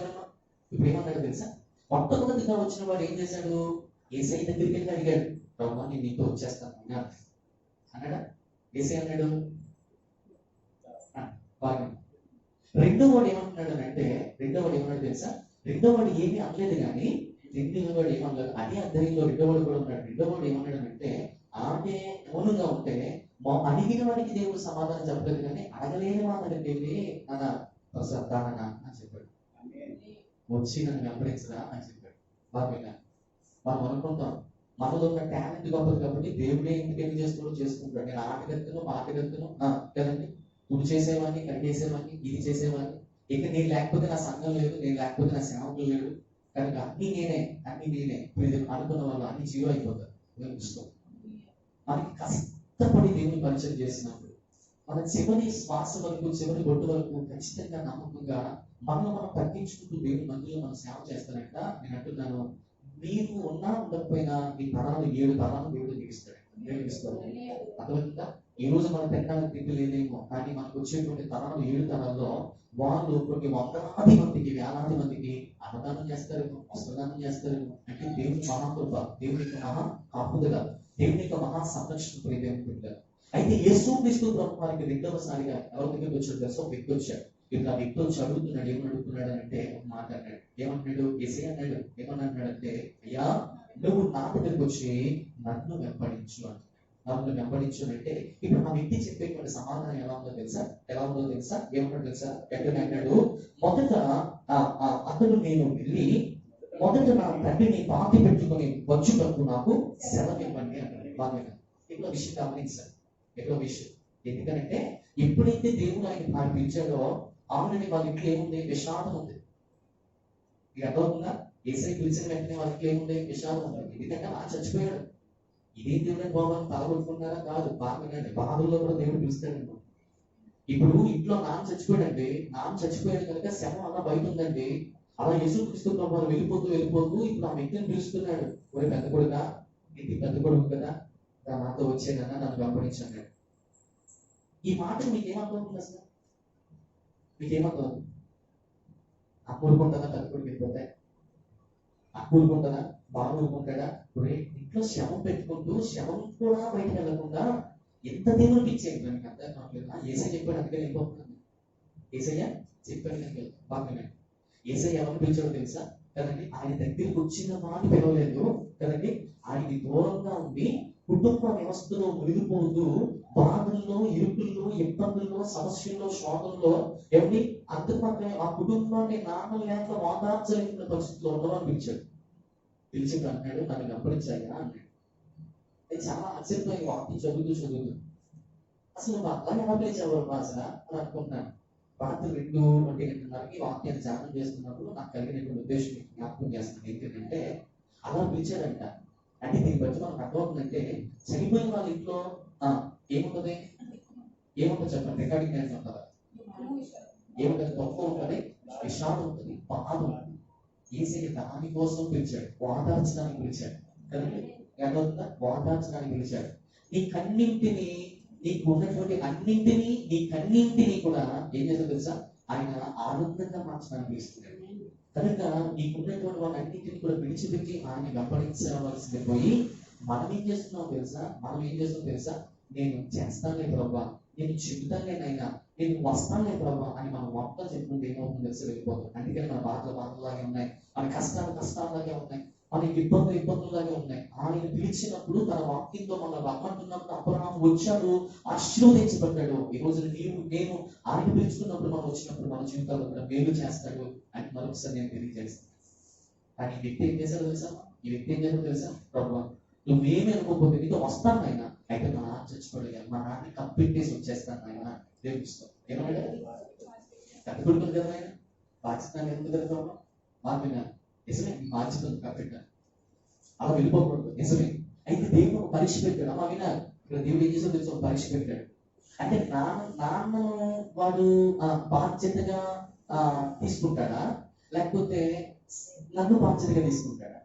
ఇప్పుడు ఏమన్నాడు తెలుసా? మొట్టమొదటిగా వచ్చిన వాడు ఏం చేశాడు? యేసయ్య దగ్గరికి వెళ్ళి అడిగాడు, ప్రభు నేను నీతో వచ్చేస్తాను అన్నాడా? యేసయ్య అన్నాడు బాగా. రెండో వాడు ఏమంటున్నాడు అంటే, ఏమన్నాడు తెలుసా? రెండో వాడు ఏమీ అనలేదు, కానీ రెండో వాడు ఏమన్నాడు, అదే అధ్యాయంలో రెండో వాడు కూడా ఉన్నాడు. రెండో వాడు ఏమన్నాడు అంటే, ఆమె మౌనంగా ఉంటే అడిగిన వాడికి దేవుడు సమాధానం చెప్పలేదు, కానీ అడగలేని వాడిని దేవుడి అన్న ప్రసాదాన అని చెప్పాడు. వచ్చి నన్ను వెంబడించరా అని చెప్పాడు. బాగా మనం అనుకుంటాం మనలో ఉన్న టాలెంట్ గొప్పది కాబట్టి దేవుడే ఎందుకు చేసుకుంటాడు. నేను ఆటగత్తును కదండి, ఇప్పుడు చేసేవాడిని, కడిగేసేవాడిని, ఇది చేసేవాడిని. ఇక నేను లేకపోతే నా సంఘం లేదు, నేను లేకపోతే నా సేవకులు లేడు. కనుక అన్ని నేనే అనుకున్న వాళ్ళు అన్ని జీరో అయిపోతారు. మనకి కష్టపడి దేవుని పరిచయం చేసినప్పుడు, మన చివరి శ్వాస వరకు, చివరి బొట్టు వరకు ఖచ్చితంగా నమ్మకంగా మనం తగ్గించుకుంటూ దేవుని మందిలో మనం సేవ చేస్తారంట. నేను అంటున్నాను, నీవు ఉన్నా ఉండకపోయినా ఈ తరాలు 7 తరాలు దేవుడు జీవిస్తాడు. అర్థమవుతుందా? ఈ రోజు మనం తినడానికి తిండి లేదేమో, కానీ మనకు వచ్చేటువంటి తరాలు 7 తరాల్లో వాళ్ళు కొన్ని వందలాది మందికి, వేలాది మందికి అన్నదానం చేస్తారేమో, వస్త్రదానం చేస్తారేమో. అంటే దేవుని మహాకృప, దేవుని యొక్క మహా కాపుదల, దేవుని యొక్క మహా సంరక్షణ ప్రియదేవుడు. అయితే యేసుక్రీస్తు ప్రభు వారికి రెండవసారిగా ఎవరి దగ్గరికి వచ్చాడు తెలుసా? ఒక వ్యక్తి వచ్చాడు. ఇప్పుడు ఆ వ్యక్తి వచ్చి అడుగుతున్నాడు. ఏమని అడుగుతున్నాడు అంటే ఒక మాట అన్నాడు. ఏమన్నాడు? యేసయ్య అన్నాడు. ఏమని అన్నాడంటే, అయ్యా నువ్వు నా దగ్గరికి వచ్చి నన్ను వెంబడించు అంటున్నాడు. నన్ను వెంబడించు అంటే ఇప్పుడు ఆ వ్యక్తి చెప్పేటువంటి సమాధానం ఎలా ఉందో తెలుసా? ఏమన్నాడు తెలుసా? ఎక్కడ అన్నాడు? మొదట అతడు నేను వెళ్ళి మొదట నా తండ్రిని పాతి పెట్టుకుని వచ్చుటకు నాకు సెలవు ఇవ్వండి అన్నాడు. బాగా ఇక్కడ విషయం గమనించారు. ఎక్కడో విషయం ఎందుకంటే ఎప్పుడైతే దేవుడు ఆయన పిలిచాడో ఆల్రెడీ వాళ్ళ ఇంట్లో ఏముంది? విషాదం ఉంది. ఇక అర్థమవుతుందా? యేసయ్య పిలిచిన వెంటనే వాళ్ళ ఇంట్లో ఏముంది? విషాదం ఉంది. ఎందుకంటే ఆయన చచ్చిపోయాడు. ఇదే దేవుడు బాబాని తలగొట్టుకున్నారా? కాదు. బాగా బాధల్లో కూడా దేవుడు పిలుస్తాడు. ఇప్పుడు ఇంట్లో నాన్న చచ్చిపోయాడండి. నాన్న చచ్చిపోయాడు కనుక శవం అలా బయట ఉందండి. అలా యేసుక్రీస్తు ప్రభువు వెళ్ళిపోతూ ఇప్పుడు ఆ వ్యక్తిని పిలుస్తున్నాడు. ఒరే పెద్ద కొడుకా, ఇంటికి పెద్ద కొడుకు కదా, నాతో వచ్చేదన్నా నన్ను వెంబడించండి. ఈ మాటలు మీకేమర్థమవుతుంది అసలు? మీకేమర్థమవుతుంది? అక్కూరుకుంటుందా? పెద్ద కొడుకు వెళ్ళిపోతే అక్కూరుకుంటుందా? బాగా ఊరుకుంటాడా? ఒరే ఇంట్లో శవం పెట్టుకుంటూ శవం కూడా బయటకు వెళ్ళకుండా ఎంత దేవుడికి ఇచ్చేది నాకు అర్థం కావట్లేదు. యేసయ్య చెప్పాడు అందుకే వెళ్ళిపోతున్నాను. యేసయ్య చెప్పాడు నేను బాగా. యేసయ్య ఎవరిని పిలిచాడో తెలుసా కదండి? ఆయన దగ్గరికి వచ్చిన మాట పిలవలేదు కదండి. ఆయనకి దూరంగా ఉండి కుటుంబ వ్యవస్థలో మునిగిపోతూ బాధల్లో, ఇరుకుల్లో, ఇబ్బందుల్లో, సమస్యల్లో, శోకంలో ఏమిటి అంతమాత్రమే ఆ కుటుంబాన్ని నాన్న లేక వాదార్చలేకున్న పరిస్థితిలో ఉండమని పిలిచాడు. పిలిచి అన్నాడు, నన్ను వెంబడించాయా అన్నాడు. చాలా ఆశ్చర్యపోయి వాక్యం చదువుతూ అసలు అలాగే ఎలా పిలిచావు అసలు అని అనుకుంటున్నాను. రాత్రి 2:2 వాక్యాన్ని ధ్యానం చేస్తున్నప్పుడు నాకు కలిగినటువంటి ఉద్దేశం జ్ఞాపకం చేస్తున్నాను. ఏంటంటే అలా పిలిచాడంట. అంటే దీన్ని బట్టి మనకు అర్థమవుతుందంటే చనిపోయిన వాళ్ళ ఇంట్లో ఏముంటది? చెప్పండి. రికార్డింగ్ డ్యాన్స్ ఉంటుందా? ఏముంటది? తక్కువ ఉంటుంది, విషాదం ఉంటుంది, బాధ ఉంటుంది. యేసయ్య దానికోసం పిలిచాడు, వాదార్చడానికి పిలిచాడు కదండి. వాదార్చడానికి పిలిచాడు. నీకు ఉన్నటువంటి నీకన్నింటినీ కూడా ఏం చేస్తా తెలుసా? ఆయన ఆనందంగా మార్చడానికి పిలుస్తున్నాడు. కనుక నీకున్నటువంటి వాళ్ళన్నింటినీ కూడా విడిచిపెట్టి ఆయన వెంబడించవలసింది పోయి మనం ఏం చేస్తున్నాం తెలుసా? నేను చేస్తానులే ప్రభా, నేను చెబుతానులేనైనా, నేను వస్తానులే ప్రభా అని మనం మొత్తం చెప్పుకుంటే ఏమవుతుందో తెలిసి వెళ్ళిపోతాం. అందుకని మన బాధలాగే ఉన్నాయి, మన కష్టాలాగే ఉన్నాయి, మన ఇబ్బందులాగే ఉన్నాయి. ఆయన పిలిచినప్పుడు తన వాక్యంతో మనం రమ్మంటున్నప్పుడు అబ్రహాము వచ్చాడు, ఆశీర్వదించబడ్డాడు. ఈ రోజు నేను ఆయన పిలుచుకున్నప్పుడు మనం వచ్చినప్పుడు మన జీవితాల్లో కూడా మేలు చేస్తాడు అని మరొకసారి నేను తెలియజేస్తాను. కానీ ఈ వ్యక్తి ఏం చేశాడో తెలుసా? ప్రభు నువ్వేమీ అనుకోకపోతే నీతో వస్తాను ఆయన, అయితే మా నాన్న చచ్చిపోయాడు, మా నాన్న కప్పెట్టేసి వచ్చేస్తాను ఆయన దేవుడిస్తాం. ఏమన్నాడు? కట్టుకుంటుంది కదా ఆయన, బాధ్యత ఎందుకు కదా మాకు నిజమే, ఈ బాధ్యత కప్పెట్ట అలా వెళ్ళిపోకూడదు. నిజమే. అయితే దేవుడు ఒక పరీక్ష పెట్టాడు. అమ్మ వినాలి, ఇక్కడ దేవుడు ఏం చేసాడు తెలుసు? ఒక పరీక్ష పెట్టాడు. అంటే నాన్నను వాడు బాధ్యతగా తీసుకుంటాడా, లేకపోతే నన్ను బాధ్యతగా తీసుకుంటాడా?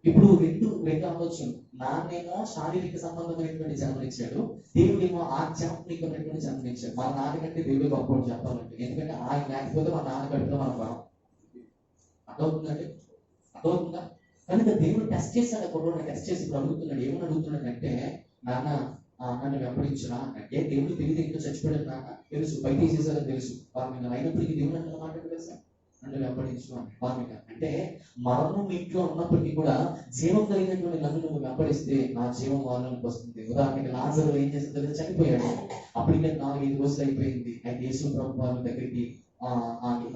ఇప్పుడు రెండు ఆలోచన. నాన్నేమో శారీరక సంబంధమైనటువంటి జన్మనిచ్చాడు, దేవుడేమో ఆధ్యాత్మికమైనటువంటి జన్మనిచ్చాడు. మన నాన్నకంటే దేవుడు గొప్ప చెప్పాలంటే, ఎందుకంటే ఆయన లేకపోతే మన నాన్న కడుపులో మనం బలం. అర్థమవుతుందా? కనుక దేవుడు టెస్ట్ చేశాడు. కొడుకు టెస్ట్ చేసి ఇప్పుడు అడుగుతున్నాడు. ఏమని అడుగుతున్నాడు అంటే, నాన్న నన్ను వెంబడించురా అంటే, దేవుడు తెలియదు ఇంట్లో చచ్చిపోయాడు నాన్న తెలుసు, బయట చేశారని తెలుసు. వారు అయినప్పటికీ దేవుడు అంటే మాట తెలుసా? నన్ను వెంబడించు అని. అంటే మరణం ఇంట్లో ఉన్నప్పటికీ కూడా జీవం కలిగినటువంటి నన్ను నువ్వు వెంబడిస్తే నా జీవం వాళ్ళకి వస్తుంది. ఉదాహరణకి లాజరు ఏం చేస్తుందో చనిపోయాడు. అప్పటికే 4-5 రోజులు అయిపోయింది. అయితే యేసు ప్రభు వాళ్ళ దగ్గరికి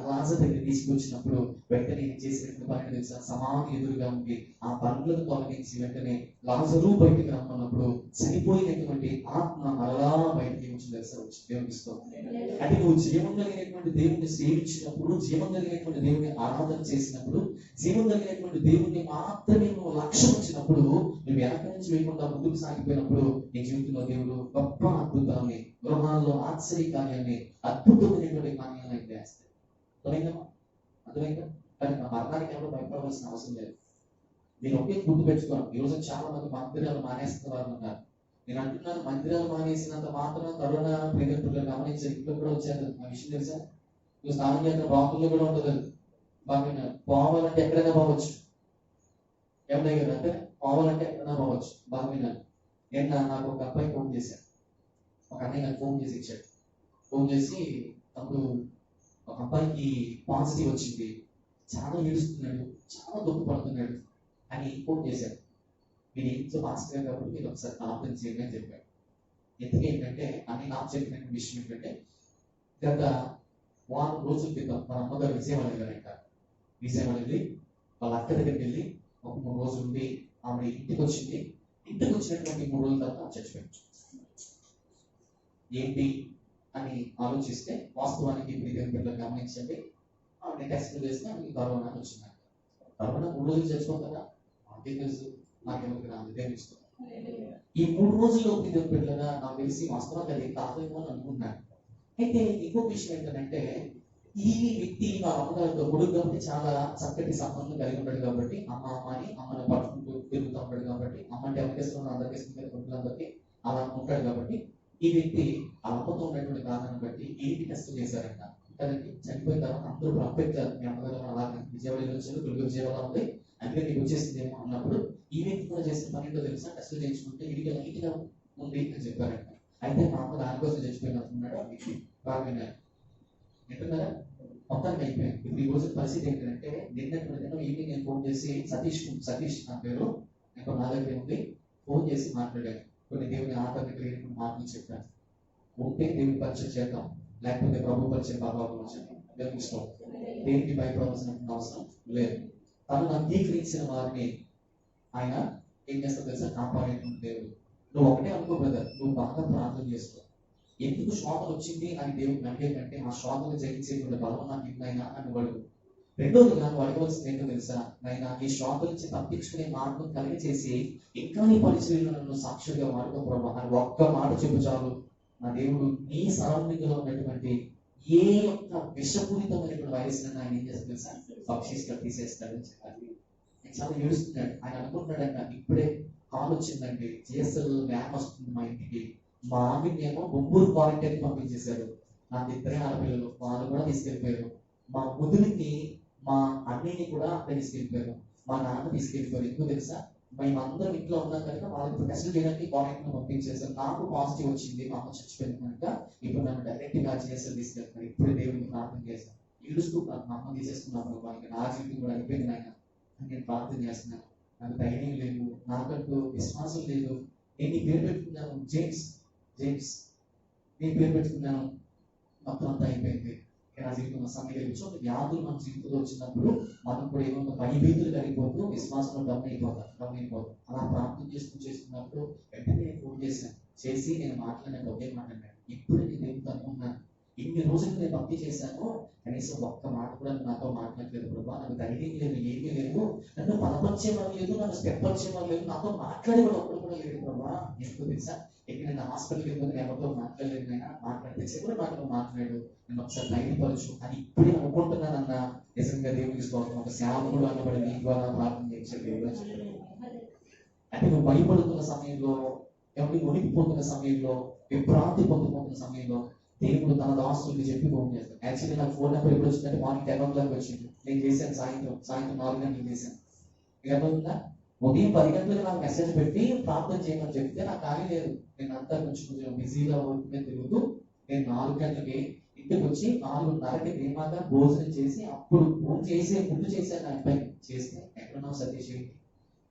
లాజరు దగ్గర తీసుకొచ్చినప్పుడు వెంటనే ఏం చేసినట్టు పని తెలుసా? సమాధి ఎదురుగా ఉంది. ఆ బండ్లను తొలగించి వెంటనే లాజరు బయటికి రమ్మన్నప్పుడు చనిపోయినటువంటి ఆత్మ మరలా బయటికి వచ్చి తెలుసా? వచ్చి దేవునిస్తుంది. అంటే నువ్వు జీవం కలిగినటువంటి దేవుణ్ణి సేవించినప్పుడు, జీవం కలిగినటువంటి దేవుని ఆరాధన చేసినప్పుడు, జీవం కలిగినటువంటి దేవుణ్ణి మాత్రమే నువ్వు లక్ష్యం వచ్చినప్పుడు, నువ్వు వెనక నుంచి వేయకుండా ముందుకు సాగిపోయినప్పుడు నీ జీవితంలో దేవుడు గొప్ప అద్భుతాన్ని, గృహాల్లో ఆశ్చర్యకార్యాన్ని, అద్భుతమైనటువంటి కార్యాలను అయితే వేస్తాయి. అర్థమైందా? కానీ మరణానికి ఎవరు భయపడవలసిన అవసరం లేదు. నేను ఒకే గుర్తు పెట్టుకోను. ఈరోజు చాలా మంది మందిరాలు మానేస్తున్న వారు ఉన్నారు. నేను అంటున్నాను, మందిరాలు మానేసినంత మాత్రం కరోనా ప్రియులు గమనించారు, ఇంట్లో కూడా వచ్చారు. ఆ విషయం తెలుసా? నువ్వు స్నానం చేసిన బాతుల్లో కూడా ఉంటుంది. బాగా పోవాలంటే ఎక్కడైనా పోవచ్చు. ఏమన్నా కదా అంటే పోవాలంటే ఎక్కడైనా పోవచ్చు. బాగా విన్నాను. నేను నాకు ఒక అబ్బాయి ఫోన్ చేశాను. ఒక అన్నయ్య నాకు ఫోన్ చేసి ఇచ్చాడు. ఫోన్ చేసి అప్పుడు ఒక అబ్బాయికి పాజిటివ్ వచ్చింది, చాలా ఏడుస్తున్నాడు, చాలా దుఃఖపడుతున్నాడు అని ఫోన్ చేశాడు. మీరు ఏంటో మాస్టర్ కాబట్టి మీరు ఒకసారి ప్రార్థన చేయండి అని చెప్పాడు. ఎందుకు ఏంటంటే అని నాకు చెప్పిన విషయం ఏంటంటే, గత వారం రోజుల క్రితం మన అమ్మగారు విజయవాడ వెళ్ళారంట. విజయవాడ వెళ్ళి వాళ్ళ అక్క దగ్గరికి వెళ్ళి ఒక 3 రోజులు ఉండి ఆవిడ ఇంటికి వచ్చింది. ఇంటికి వచ్చినటువంటి 3 రోజుల తర్వాత చచ్చిపోయింది. ఏంటి అని ఆలోచిస్తే వాస్తవానికి పిల్లలు గమనించండి, ఆవిడ టెస్టులు చేస్తే ఆమెకి కరోనా వచ్చింది. కరోనా 3 రోజులు చచ్చిపోతారా? మాకే తెలుసు, నాకెవరికి రాదు, తెలుస్తుంది. ఈ 3 రోజుల్లో పిల్లలుగా నాకు తెలిసి వాస్తవానికి అది కాదేమో అని అనుకుంటున్నాను. అయితే ఇంకో విషయం ఏంటంటే, ఈ వ్యక్తి మా అమ్మగారితో కొడుకు కాబట్టి చాలా చక్కటి సంబంధం కలిగి ఉంటాడు కాబట్టి అమ్మని పట్టుకుంటూ తిరుగుతూ ఉంటాడు కాబట్టి, అమ్మ అంటే ఎవరికి ఇస్తున్నాడు, అందరికి ఇస్తుంది, కొడుకులందరికీ అలా ఉంటాడు కాబట్టి, ఈ వ్యక్తి అమ్మతో ఉన్నటువంటి కారణాన్ని బట్టి ఏంటి టెస్ట్ చేశారంట కదండి. చనిపోయిన తర్వాత అందరూ పంపించారు, మీ అమ్మగారు అలాగే విజయవాడ వచ్చారు, తెలుగు విజయవాడ ఉంది, అందుకే నీకు వచ్చేసిందేమో అన్నప్పుడు ఈ వ్యక్తి కూడా చేసిన పని ఏంటో తెలుసా? టెస్ట్ చేయించుకుంటే ఇది లైట్ గా ఉంది అని చెప్పారంట. అయితే మా అమ్మ దానికోసం చచ్చిపోయినట్టున్నాడు ఆ వ్యక్తి. బాగా విన్నారు, వింటున్నారా? మొత్తానికి అయిపోయింది. ఇప్పుడు ఈ రోజు పరిస్థితి ఏంటంటే, నిన్న ఈవినింగ్ నేను ఫోన్ చేసి సతీష్ నా పేరు, ఇంకా నా దగ్గర ఉంది, ఫోన్ చేసి మాట్లాడాను. కొన్ని దేవుని ఆటంకం మాటలు చెప్పాను. ఉంటే దేవుని పరిచయం చేద్దాం, లేకపోతే ప్రభు పరిచయం బాబాబు వచ్చాను ఇష్టం, దేనికి భయపడవలసిన అవసరం లేదు. తను అంగీకరించిన వారిని ఆయన ఏం చేస్తా తెలుసా? కాపాడేటువంటి దేవుడు. నువ్వు ఒకటే అనుకో బ్రదర్, నువ్వు బాగా ప్రార్థన చేసుకో. ఎందుకు శోధన వచ్చింది అని దేవుడు అడిగేటంటే, ఆ శోధన జయించేటువంటి బలం నాకు ఇన్నైనా అని అడుగు. రెండోది నాకు అడగవలసింది ఏంటో తెలుసా? నైనా ఈ శోధన నుంచి తప్పించుకునే మార్గం కలిగి చేసి ఇంకా నీ పరిచయంలో నన్ను సాక్షిగా వాడుకో ప్రభావ అని ఒక్క మాట చెప్పు చాలు. నా దేవుడు నీ సరౌండింగ్ లో ఉన్నటువంటి ఏ యొక్క విషపూరితమైనటువంటి వైరస్ ఆయన ఏం చేస్తాడు తెలుసా? పక్షిస్గా తీసేస్తాడని చెప్పాలి. నేను చాలా ఏడుస్తున్నాడు. ఆయన అనుకుంటున్నాడంట, ఇప్పుడే కాల్ వచ్చిందండి, జిఎస్ఎల్ వ్యాన్ వస్తుంది మా ఇంటికి, మా ఆమెకి ఏమో బొబ్బూరు క్వారంటైన్ పంపించేశారు, నాకు 2 ఆడపిల్లలు, వాళ్ళు కూడా తీసుకెళ్ళిపోయారు, మా ముదురికి మా అన్నయ్యని కూడా అక్కడ తీసుకెళ్ళిపోయారు, మా నాన్న తీసుకెళ్ళిపోయారు. ఎందుకు తెలుసా? మేమందరం ఇంట్లో ఉన్నాం కనుక వాళ్ళకి టెస్టులు చేయడానికి క్వారంటైన్ పంపించేశారు. నాకు పాజిటివ్ వచ్చింది, మా అమ్మ చచ్చిపోయింది కనుక ఇప్పుడు నన్ను డైరెక్ట్ గా జిఎస్ఎల్ తీసుకెళ్తారు. ఇప్పుడు దేవుడిని ప్రార్థన చేశాను, ఏడుస్తూ మా అమ్మ తీసేసుకున్నాను, వాళ్ళకి నా జీవితం కూడా అయిపోయింది ఆయన నేను ప్రార్థన చేస్తున్నాను. నాకు ధైర్యం లేదు, నాకంటూ విశ్వాసం లేదు. నేను నీ పేరు పెట్టుకున్నాను జేమ్స్, నేను పేరు పెట్టుకున్నాను, మొత్తం అంతా అయిపోయింది. నా జీవితంలో సమయంలో వ్యాధులు మన జీవితంలో వచ్చినప్పుడు మనం కూడా ఏమో భయభీతులు కలిగిపోతూ విశ్వాసంలో డౌన్ అయిపోతాం. అలా ప్రార్థన చేస్తున్నప్పుడు వెంటనే నేను ఫోన్ చేసి నేను మాట్లాడిన ఒకే మాట్లాడాను, ఇప్పుడు నేను దేవుడితో అనుకున్నాను, ఇన్ని రోజులు నేను భక్తి చేశాను, కనీసం ఒక్క మాట కూడా నాతో మాట్లాడలేదు ప్రభా, నాకు ధైర్యం లేదు, ఏమీ లేదు, నన్ను బలపరిచేవారు లేదు, నన్ను స్థిరపరిచేవారు లేదు, నాతో మాట్లాడేవాడు ఒక్కడు కూడా లేదు ప్రభా. ఎందుకు తెలుసా? నేను హాస్పిటల్కి వెళ్ళి ఎవరితో మాట్లాడలేదు, నేను మాట్లాడితే కూడా నాతో మాట్లాడు, నేను ఒకసారి ధైర్యపరచు అని ఇప్పుడే అనుకుంటున్నానన్న. నిజంగా దేవుడికి స్తోత్రం. ఒక సేవకుడు అన్నబడి నీ ద్వారా ప్రార్థన చేసే దేవుడు అంటే, నువ్వు భయపడుతున్న సమయంలో, ఎవరికి ఉనికిపోతున్న సమయంలో, విభ్రాంతి పొందుతున్న సమయంలో దేవుడు తన దాసులకు చెప్పి ఫోన్ చేస్తాడు. యాక్చువల్లీ నాకు ఫోన్ నెంబర్ ఎప్పుడు వచ్చిందంటే మార్నింగ్ 10 o'clock వచ్చింది. నేను చేశాను సాయంత్రం 4 గంటలకు చేశాను. ఏమవుతుందా? ఉదయం 10 గంటలకు నాకు మెసేజ్ పెట్టి ప్రార్థన చేయమని చెప్తే నాకు ఖాళీ లేదు, నేను అంతా కొంచెం బిజీగా ఉంటుందని తిరుగుతూ నేను 4 గంటలకి ఇంటికి వచ్చి 4:30కి ధీమాగా భోజనం చేసి అప్పుడు ఫోన్ చేసే ముందు చేశాను. నా అబ్బాయి చేస్తే ఎక్కడున్నావు సతీష్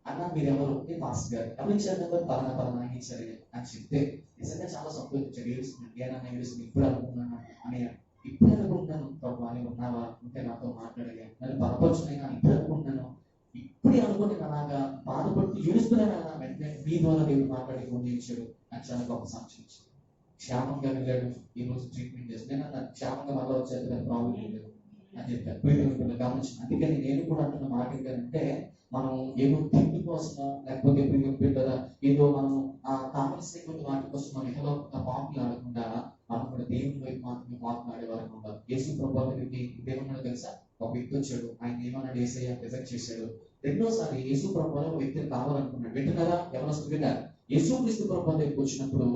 అన్న, మీరెవరు? నేను మాస్టర్ గారు. ఎవరు ఇచ్చారు నెంబర్? పలానా ఇచ్చారు అని చెప్తే నిజంగా చాలా సంతోషించాడు. ఏడుస్తున్నాను, ఏదన్నా ఏడుస్తుంది, ఇప్పుడు అనుకుంటున్నాను అని, ఇప్పుడు అనుకుంటున్నాను ప్రభు అని ఉన్నావా, ఉంటే నాతో మాట్లాడగా నన్ను బలపరుచునైనా ఇప్పుడు అనుకుంటున్నాను, ఇప్పుడే అనుకుని అలాగా బాధపడుతూ ఏడుస్తున్నాను. వెంటనే మీ ద్వారా దేవుడు మాట్లాడి ఫోన్ చేయించాడు. నాకు చాలా గొప్ప సాక్షి ఇచ్చాడు. క్షేమంగా వెళ్ళాడు, ఈ రోజు ట్రీట్మెంట్ చేస్తాను, నేను క్షేమంగా మళ్ళీ వచ్చేది ప్రాబ్లం లేదు అని చెప్పాను. గమనించాను. అందుకని నేను కూడా అంటున్న మాట ఏంటంటే, మనం ఏదో తిండి కోసమో లేకపోతే బిడ్డరా ఏదో మనం కావలసినటువంటి వాటి కోసం మనం ఏదో పాపులు ఆడకుండా మనం కూడా దేవుని వైపు మాత్రమే పాపులు ఆడేవారు ఉంటాం. యేసు ప్రభువు దగ్గరికి దేవుడు తెలుసా? ఒక వ్యక్తి వచ్చాడు, ఆయన ఏమన్నాడు? యేసయ్య రిజెక్ట్ చేశాడు. రెండోసారి యేసు ప్రభువు ఒక వ్యక్తిని కావాలనుకున్నాడు. వింటున్నారా? ఎవరొస్తుంది? విన్నారు? యేసుక్రీస్తు ప్రభు దగ్గరికి వచ్చినప్పుడు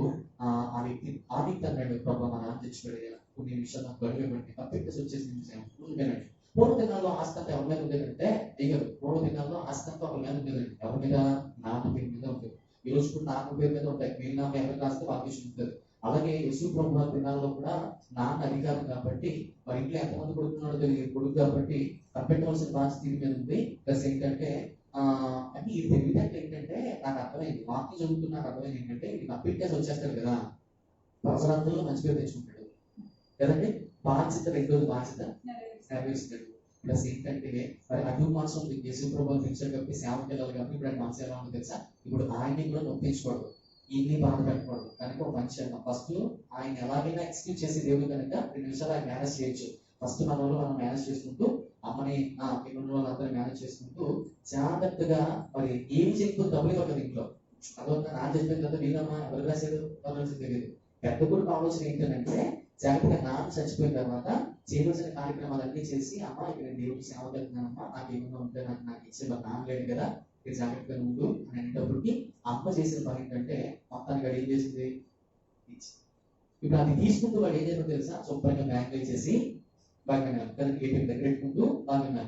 ఆ వ్యక్తి ఆ వ్యక్తి అన్నాడు, ప్రభు మా నాన్న తెచ్చిపోయాడు కొన్ని నిమిషాలు నాకు గడువు ఇవ్వండి, తప్పెట్టేసి వచ్చేసి ఉండిపోయినాడు. పూర్వ దినాల్లో ఆస్తి అంతా ఎవరి మీద ఉండేదంటే దిగదు. పూర్వ దినాల్లో ఆస్తి అంతా ఒకరి మీద ఉండేదండి. ఎవరి మీద? నాన్న పేరు మీద ఉంటుంది. ఈ రోజు కూడా నాన్న పేరు మీద ఉంటాయి. వీళ్ళ నాన్న ఎవరికి రాస్తే వాళ్ళకి ఉంటుంది. అలాగే యేసు ప్రభు వారి దినాల్లో కూడా నాన్న అధికారం కాబట్టి వారి ఇంట్లో ఎంతమంది కొడుకున్నాడో తెలియదు, కొడుకు కాబట్టి తప్పెట్టవలసిన బాధ్యత దీని మీద ఉంది. ప్లస్ ఏంటంటే అంటే ఇది తెలివితేటలు ఏంటంటే నాకు అర్థమైంది, వాక్యం చదువుతున్న నాకు అర్థమైంది ఏంటంటే ఇది తప్పెట్టేసి వచ్చేస్తాడు కదా, ప్రజలందరిలో మంచి పేరు తెచ్చుకుంటాడు కదండి. బాధ్యత రెండోది బాధ్యత నెరవేరుస్తాడు. ప్లస్ ఏంటంటే మరి అడ్డు మాసం ఉంది, యేసు ప్రభు పిలిచాడు కాబట్టి సేవకి వెళ్ళాలి కాబట్టి ఇప్పుడు ఆయన మనసు ఎలా ఉంది తెలుసా, ఇప్పుడు ఆయన్ని కూడా నొప్పించకూడదు, ఈయన్ని బాధ పెట్టకూడదు. కనుక ఒక మంచి ఫస్ట్ ఆయన ఎలాగైనా ఎక్స్క్యూజ్ చేసి దేవుడు కనుక 2 నిమిషాలు ఆయన మేనేజ్ చేయొచ్చు. ఫస్ట్ మన వాళ్ళు మనం మేనేజ్ చేసుకుంటూ అమ్మని పిల్లల వాళ్ళందరూ మేనేజ్ చేసుకుంటూ జాగ్రత్తగా మరి ఏమి చెప్తూ డబ్బులు ఇవ్వదు ఇంట్లో. అదొక నా చెప్పిన కదా వీళ్ళమ్మా ఎవరు రాశారు ఎవరు తెలియదు. పెద్ద కొడుకు ఆలోచన ఏంటంటే జాగ్రత్తగా నాన్న చచ్చిపోయిన తర్వాత చేయవలసిన కార్యక్రమాలన్నీ చేసి అమ్మ ఇక్కడ దేవుడికి సేవ వెళ్తున్నానమ్మా, నాకు ఏమన్నా ఉంటే నాకు ఇచ్చే నాన్న లేడు కదా, ఇది జాగ్రత్తగా ఉండు అని అనేటప్పటికి అమ్మ చేసిన పని ఏంటంటే మొత్తానికి వాడు ఏం చేసింది, ఇప్పుడు అది తీసుకుంటూ వాడు ఏం చేయాలో తెలుసా, శుభ్రంగా బ్యాంక్ వేసేసి బాగా ఏటీఎం దగ్గర పెట్టుకుంటూ బాగా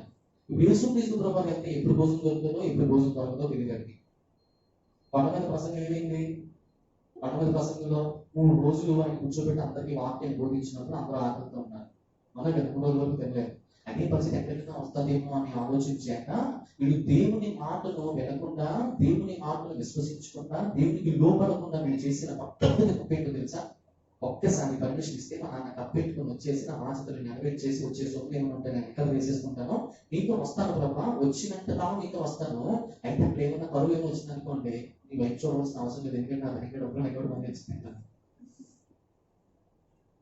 ఇప్పుడు యేసుక్రీస్తు ప్రభు వెళ్తే ఎప్పుడు భోజనం దొరుకుతుందో ఎప్పుడు భోజనం దొరకదో తెలియదండి. కొండ మీద ప్రసంగం ఏమైంది, కొండ మీద ప్రసంగంలో 3 రోజులు ఆయన కూర్చోబెట్టి అందరికీ వాక్యాన్ని బోధించినప్పుడు అందరూ ఆకలితో ఉన్నారు. మన 3 రోజుల వరకు తెలియదు. అదే పరిస్థితి ఎక్కడికైనా వస్తుందేమో అని ఆలోచించాక వీడు దేవుని మాటను వినకుండా, దేవుని మాటను విశ్వసించకుండా, దేవునికి లోపడకుండా వీడు చేసిన పద్ధతి తప్పేంటో తెలుసా, ఒక్కసారి పర్మిషన్ ఇస్తే మా నాన్న కప్పెట్టుకుని వచ్చేసి నా బాధ్యతలు నెరవేర్చేసి వచ్చే సొమ్ము ఏమంటే నేను ఎక్కడ వేసేసుకుంటాను, నీతో వస్తాను ప్రభా, వచ్చినంత రావు నీతో వస్తాను. అయితే అక్కడ ఏమన్నా కరువు ఏమో వచ్చింది అనుకోండి, నీ వైపు చూడవలసిన అవసరం లేదు, ఎందుకంటే నా దగ్గర డబ్బులు ఎక్కడ పంపించుకుంటాను.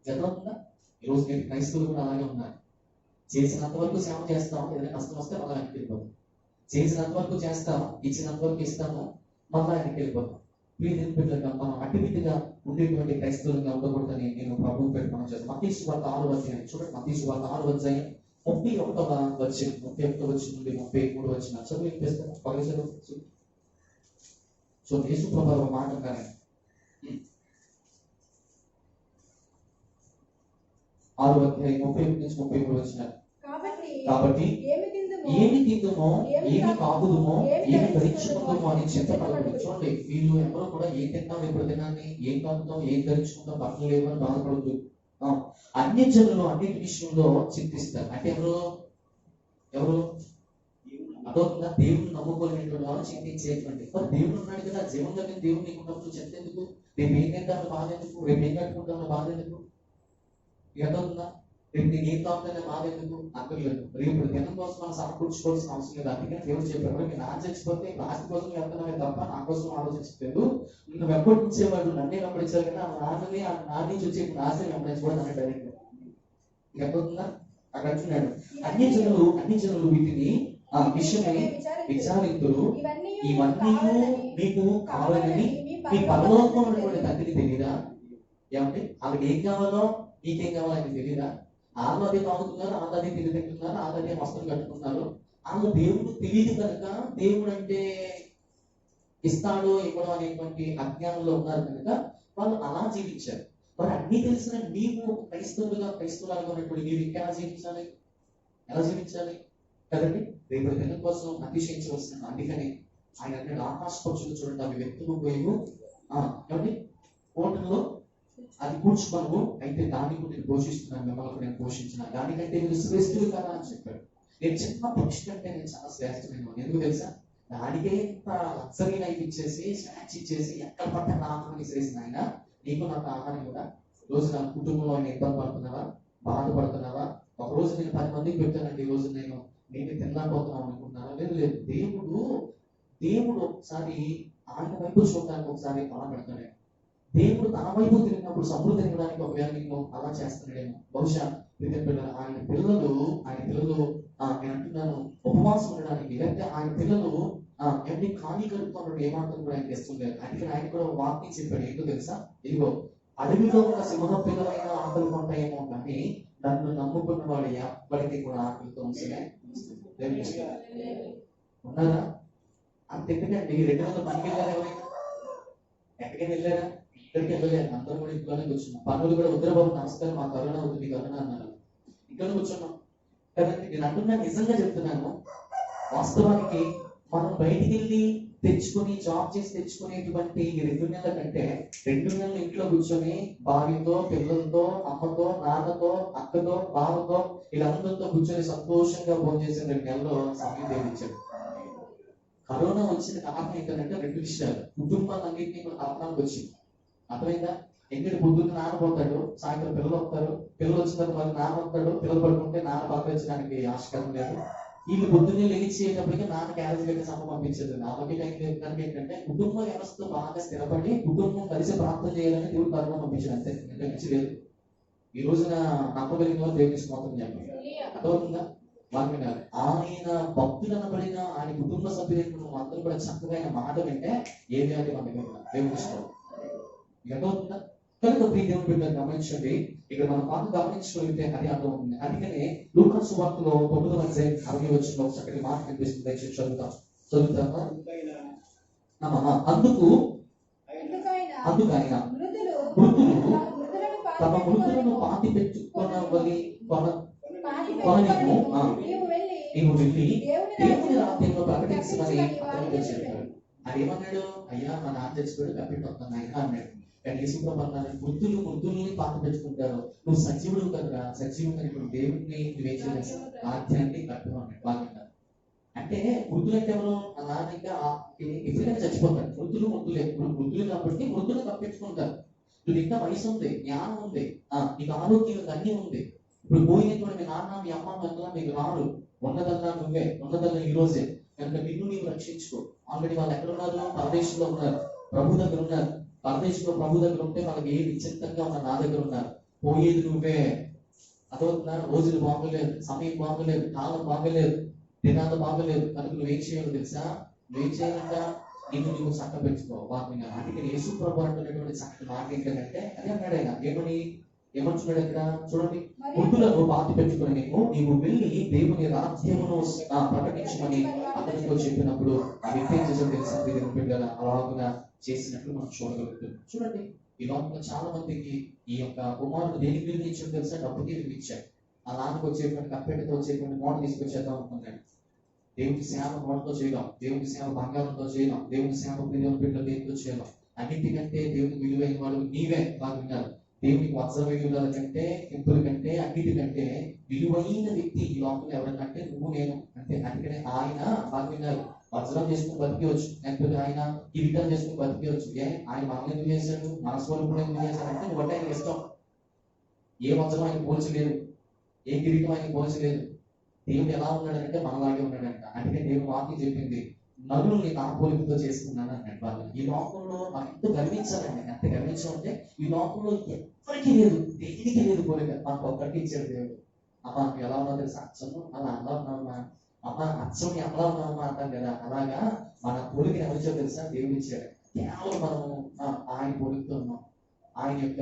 జరుగుతుందా? ఈరోజు నేను క్రైస్తవులు కూడా అలాగే ఉన్నారు. చేసినంత వరకు సేవ చేస్తాం, ఏదైనా కష్టం వస్తే మళ్ళీ వెనక్కి వెళ్ళిపోతాం. చేసినంత వరకు చేస్తాం, ఇచ్చినంత వరకు ఇస్తాము, మళ్ళీ వెనక్కి వెళ్ళిపోతాం. వీటిగా మనం అటువిటిగా ఉండేటువంటి క్రైస్తవులుగా ఉండకూడదని నేను ప్రభువు పెట్టుకోవడం చేస్తాను. మత్తయి సువార్త 6వ అధ్యాయం చూడండి. మత్తయి సువార్త 6వ అధ్యాయం 31వ వచనం, 31వ వచనం నుండి 33వ వచనం చదువు వినిపిస్తాను. పగలు సో యేసు ప్రభు మాట కానీ 6వ అధ్యాయం 31 నుంచి 33 వచనాలు. కాబట్టి ఏమి తిందుమో ఏమి తాగుదుమో ఏమి ధరించుకుందామో అని చింతపడదు. చూడండి, వీళ్ళు ఎవరో కూడా ఏం తింటాం ఎప్పుడు తినాలి, ఏం తాగుతాం ఏం ధరించుకుంటాం, బట్టలు లేవని బాధపడద్దు. అన్ని జనులు అన్నిటి విషయంలో చింతిస్తారు. అంటే ఎవరు అదొక దేవుని నమ్ముకోలేనటువంటి వాళ్ళు చింతించేటువంటి, దేవుడు ఉన్నాడు కదా, జీవనం కలిగిన దేవుడు నీకు ఉన్నప్పుడు చింత ఎందుకు, రేపు ఏం తింటామో బాధ ఎందుకు, రేపు ఏం కట్టుకుంటామో బాధ ఎందుకు, ఎదుగుతుందా, రేపు నేను ఏం తాగుతానే బాధ ఎందుకు అక్కర్లేదు. రేపు దినం కోసం మనం సమకూర్చుకోవాల్సిన అవసరం లేదు. అందుకని దేవుడు చెప్పారు, మీరు నా చచ్చిపోతే ఆస్తి కోసం వెళ్తున్నామే తప్ప నా కోసం ఆలోచించలేదు. నువ్వు వెంబడించేవాడు నన్నే వెంబడించారు కదా, నాన్నని నా నుంచి వచ్చే ఆశని వెంబడించకూడదు అనే డైరెక్ట్ ఎక్కడుందా అక్కడ అంటున్నాడు. అన్ని జనులు వీటిని ఆ విషయమై విచారితులు, ఇవన్నీ మీకు కావాలని మీ పరలోకంలో ఉన్నటువంటి తండ్రికి తెలియదా? ఏమంటే వాళ్ళకి ఏం కావాలో నీకేం కావాలో ఆయనకి తెలియదా? వాళ్ళు అదే తాగుతున్నారు, వాళ్ళు అదే తిరిగి తింటున్నారు, వాళ్ళు అదే వస్త్రం కట్టుకున్నారు. వాళ్ళు దేవుడు తెలియదు కనుక, దేవుడు అంటే ఇస్తాడు ఇవ్వడం అనేటువంటి అజ్ఞానంలో ఉన్నారు కనుక వాళ్ళు అలా జీవించారు. మరి అన్ని తెలిసిన నీవు క్రైస్తవులుగా ఉన్నటువంటి నీవు ఇంకా ఎలా జీవించాలి కదండి. రేపు దినం కోసం అతిశయించవలసిన. అందుకని ఆయన అన్నాడు, ఆకాశ పక్షులు చూడండి అవి వ్యక్తులు పోయి ఏమండి కోటలో అది కూర్చుకోను, అయితే దాన్ని కూడా నేను పోషిస్తున్నాను, మిమ్మల్ని నేను పోషించిన దానికంటే మీరు శ్రేష్ఠులు కదా అని చెప్పాడు. నేను చిన్న పక్షి కంటే నేను చాలా శ్రేష్టమైన, ఎందుకు తెలుసా, దానికే ఇంత లగ్జరీ లైఫ్ ఇచ్చేసి స్నాక్స్ ఇచ్చేసి ఎక్కడ పట్టిన ఆహారం ఇచ్చేసిన ఆయన నీకు నాకు ఆహారం కూడా. రోజు నా కుటుంబంలో ఆయన ఇబ్బంది పడుతున్నావా, బాధపడుతున్నావా? ఒక రోజు నేను 10 మందికి పెట్టానండి, ఈ రోజు నేను తినలేకపోతున్నాను అనుకుంటున్నాను. లేదు, దేవుడు ఒకసారి ఆయన వైపు చూడడానికి ఒకసారి అలా పెడతాడు. దేవుడు తన వైపు తిరిగినప్పుడు సమృద్ధి తినడానికి ఒకవేళ నేను అలా చేస్తున్నాడేమో. బహుశా ఆయన పిల్లలు నేను అంటున్నాను ఉపవాసం ఉండడానికి, లేకపోతే ఆయన పిల్లలు ఎన్ని ఖాళీ కలుపుతున్నట్టు ఏమాత్రం కూడా ఆయన తెస్తుండేది. అందుకని ఆయన కూడా వాక్యం చెప్పాడు, ఏంటో తెలుసా, ఇదిగో అడవిలో ఉన్న సింహ పిల్లలైన ఆకలి కొంటాయేమో కానీ నన్ను నమ్ముకున్న వాడు ఎప్పటికీ కూడా ఆకలితో ఉంచలే ఉన్నారా? అంతెందుకండి 200 మంది వెళ్ళారు ఎవరైనా ఎక్కడికి వెళ్ళారా? ఇక్కడికి వెళ్ళలేదు, అందరూ కూడా ఇంట్లోనే కూర్చున్నాం. పనులు కూడా ఉద్రబాబు నమస్కారం, మా కరోనా అవుతుంది కరోనా అన్నారు. ఇక్కడ కూర్చున్నాం కదండి. నేను అంటున్నా, నిజంగా చెప్తున్నాను, వాస్తవానికి మనం బయటికి వెళ్ళి తెచ్చుకొని జాబ్ చేసి తెచ్చుకునేటువంటి ఈ 2 నెలల కంటే 2 నెలలు ఇంట్లో కూర్చొని భార్యతో, పిల్లలతో, అమ్మతో, నాన్నతో, అక్కతో, బావతో, వీళ్ళందరితో కూర్చొని సంతోషంగా భోజనం చేసిన 2 నెలల్లో సమయం తేలిచ్చాడు. కరోనా వచ్చిన కారణం ఏంటంటే 2 విషయాలు. కుటుంబాలన్నింటినీ కూడా కలపడానికి వచ్చింది. అర్థమైందా? ఎందుకంటే పొద్దున్న నాన్న పోతాడు, సాయంత్రం పిల్లలు వస్తారు, పిల్లలు వచ్చిన తర్వాత మళ్ళీ నాన్న వస్తాడు, పిల్లలు పడుకుంటే నాన్న పలకరించడానికి ఆస్కారం లేదు. వీళ్ళు పొద్దున్నే లేచేటప్పటికి నాన్న క్యారేజ్ పెట్టి సంప పంపించేది. నాన్నకి టైం లేదు. కనుక ఏంటంటే కుటుంబ వ్యవస్థ బాగా స్థిరపడి కుటుంబం కలిసి ప్రార్థన చేయాలని దేవుడు కరోనా పంపించాడు, అంతే. అంటే మంచి లేదు. ఈ రోజున నమ్మగలిగిన వాళ్ళు దేవుని స్తోత్రం చెప్పండి. అర్థమవుతుందా? వాక్యం ఆయన భక్తులు అనబడిన ఆయన కుటుంబ సభ్యులు అందరూ కూడా చక్కగా ఆయన మాట వింటే ఏ వ్యాధి మనకి దేవుని స్తోత్రం. అర్థమవుతుందా? కనుక ప్రియ దేవుని బిడ్డలు గమనించండి, ఇక్కడ మనం బాగా గమనించగలిగితే అది అర్థమవుతుంది. అందుకనే లూకా సువార్తలో 9వ అధ్యాయం 60వ వచనంలో చక్కటి మాట కనిపిస్తుంది. దయచేసి చదువుతామా? అందుకు ఆయన మృతులు తమ మృతులను పాతి పెట్టుకుని నీవు వెళ్ళి దేవుని రాజ్యంలో ప్రకటించమని అతనితో చెప్పాడు. అదేమన్నాడు? అయ్యా, మా నాన్న చచ్చిపోయాడు కప్పెట్టి వస్తాను ఆయన అన్నాడు. కానీ యేసుప్రభు అన్నారు, మృతుల్ని పాత పెట్టుకుంటారు, నువ్వు సజీవుడు కదరా, సజీవుడు కానీ ఇప్పుడు దేవుడిని నువ్వేం చేయలేదు, రాజ్యాన్ని కట్టుకో అన్నాడు. బాగా అంటే మృతులు అంటే ఎవరు? ఆ నాన్న ఇంకా ఎప్పుడైనా చచ్చిపోతాడు. మృతులే. ఇప్పుడు మృతులు కాబట్టి మృతులు కప్పించుకుంటారు. నువ్వు ఇంకా వయసు ఉంది, జ్ఞానం ఉంది, నీకు ఆరోగ్యం అన్నీ ఉంది. ఇప్పుడు పోయినటువంటి మీ నాన్న, మీ అమ్మ, అన్న మీకు రాడు. ఉన్నదల్లా నువ్వే, ఉన్నదల్లా ఈ రోజే. కనుక నిన్ను నీవు రక్షించుకో. ఆల్రెడీ వాళ్ళు ఎక్కడ ఉన్నారు? పరదేశంలో ఉన్నారు, ప్రభు దగ్గర ఉన్నారు. పరదేశంలో ప్రభు దగ్గర ఉంటే వాళ్ళకి ఏ నిశ్చితంగా ఉన్న నా దగ్గర ఉన్నారు. పోయేది నువ్వే. అదవుతున్నా, రోజులు బాగోలేదు, సమయం బాగోలేదు, కాలం బాగోలేదు, దినాలు బాగోలేదు. కనుక నువ్వేం చేయాలో తెలుసా? నువ్వేం చేయాలంట? నువ్వు చక్క పెంచుకో. వాటిని అందుకని యేసు ప్రభు అంటున్నటువంటి చక్కటి మాట ఏంటంటే అదే అన్నాడు ఆయన. ఏమంటున్నాడు ఇక్కడ చూడండి, మృతులను పాతి పెట్టుకుని నీవు వెళ్ళి దేవుని రాజ్యమును ప్రకటించమని అతనితో చెప్పినప్పుడు ఆ వ్యక్తి ఏం చేసాడు తెలుసా? బిడ్డల అలాగుగా చేసినట్లు మనం చూడగలుగుతున్నాం. చూడండి, ఈ లోకంలో చాలా మందికి ఈ యొక్క కుమారుడు దేనికి విలువించాడు తెలుసా? డబ్బుకి విలువించాడు. ఆ నాన్నకు వచ్చేటువంటి కప్పెట్టతో వచ్చేటువంటి మోట తీసుకొచ్చేద్దాం అనుకున్నాడు. దేవుని సేవ మోటతో చేయడం, దేవుని సేవ బంగారంతో చేయడం, దేవుని సేవ దేవుని బిడ్డలు దేనితో చేయడం. అన్నింటికంటే దేవుని విలువైన వాడు నీవే. బాగా విన్నారు, దేవునికి వజ్ర విలువల కంటే, కెంపుల కంటే, అన్నిటికంటే విలువైన వ్యక్తి ఈ లోకంలో ఎవరికంటే నువ్వు, నేను. అంటే అందుకనే ఆయన బాగా విన్నారు, వజ్రం చేసుకుని బతికేవచ్చు, లేకపోతే ఆయన కిరీటం చేసుకుని బతికేవచ్చు. ఆయన మనల్ని ఎందుకు చేశాడు? మన స్వరూపుడు ఎందుకు చేశాడంటే నువ్వు అంటే ఆయనకి ఇష్టం. ఏ వజ్రం ఆయన పోల్చలేదు, ఏ కిరీటం ఆయన పోల్చలేదు. దేవుడు ఎలా ఉన్నాడంటే మనలాగే ఉన్నాడంట. అందుకే దేవుడు వాక్యం చెప్పింది, నరుల్ని నా పోలికతో చేసుకున్నాను అన్నాడు. వాళ్ళు ఈ లోకంలో మనం ఎంత గర్వించాలండి, ఎంత గర్వించాలంటే ఈ లోకంలో ఎవరికి లేదు, దేనికి లేదు పోలిక. మనకు ఒక్కరికి ఇచ్చాడు దేవుడు. అమ్మ ఎలా ఉన్నావు తెలుసా? అచ్చము అలా అలా ఉన్నామా? అమ్మ అచ్చం ఎలా ఉన్నామా అంటాం కదా, అలాగా మన పోలిక ఎవరిచ్చో తెలుసా? దేవుడు ఇచ్చాడు. కేవలం మనము ఆయన పోలికతో ఉన్నాం. ఆయన యొక్క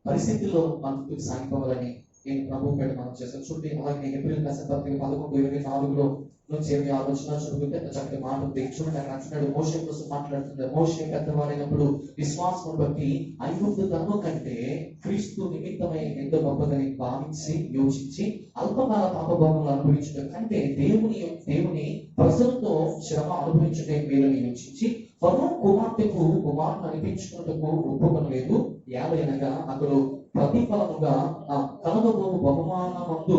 పరిస్థితుల్లో మనకు సాగిపోవాలని నేను ప్రభు పేట మనం చేస్తాను. చూడండి, అలాగే ఏప్రిల్ 11:24 నుంచి 26 చదువుకుంటే చక్కటి మాట ఉంది. చూడండి, అక్కడ అంటున్నాడు, మోషే కోసం మాట్లాడుతున్నాడు. మోషే పెద్దవాడైనప్పుడు విశ్వాసం బట్టి ఐగుప్తు ధర్మం కంటే క్రీస్తు నిమిత్తమై ఎంతో గొప్పదని భావించి యోచించి అల్పకాల పాపభోగములు అనుభవించడం కంటే దేవుని ప్రజలతో శ్రమ అనుభవించడం మేలని యోచించి ఫరో కుమార్తెకు కుమారుని అనిపించుకున్నట్టుకు ఒప్పుకొనలేదు. యాభైనగా అతడు ప్రతిఫలముగా కలగబో బహుమానమందు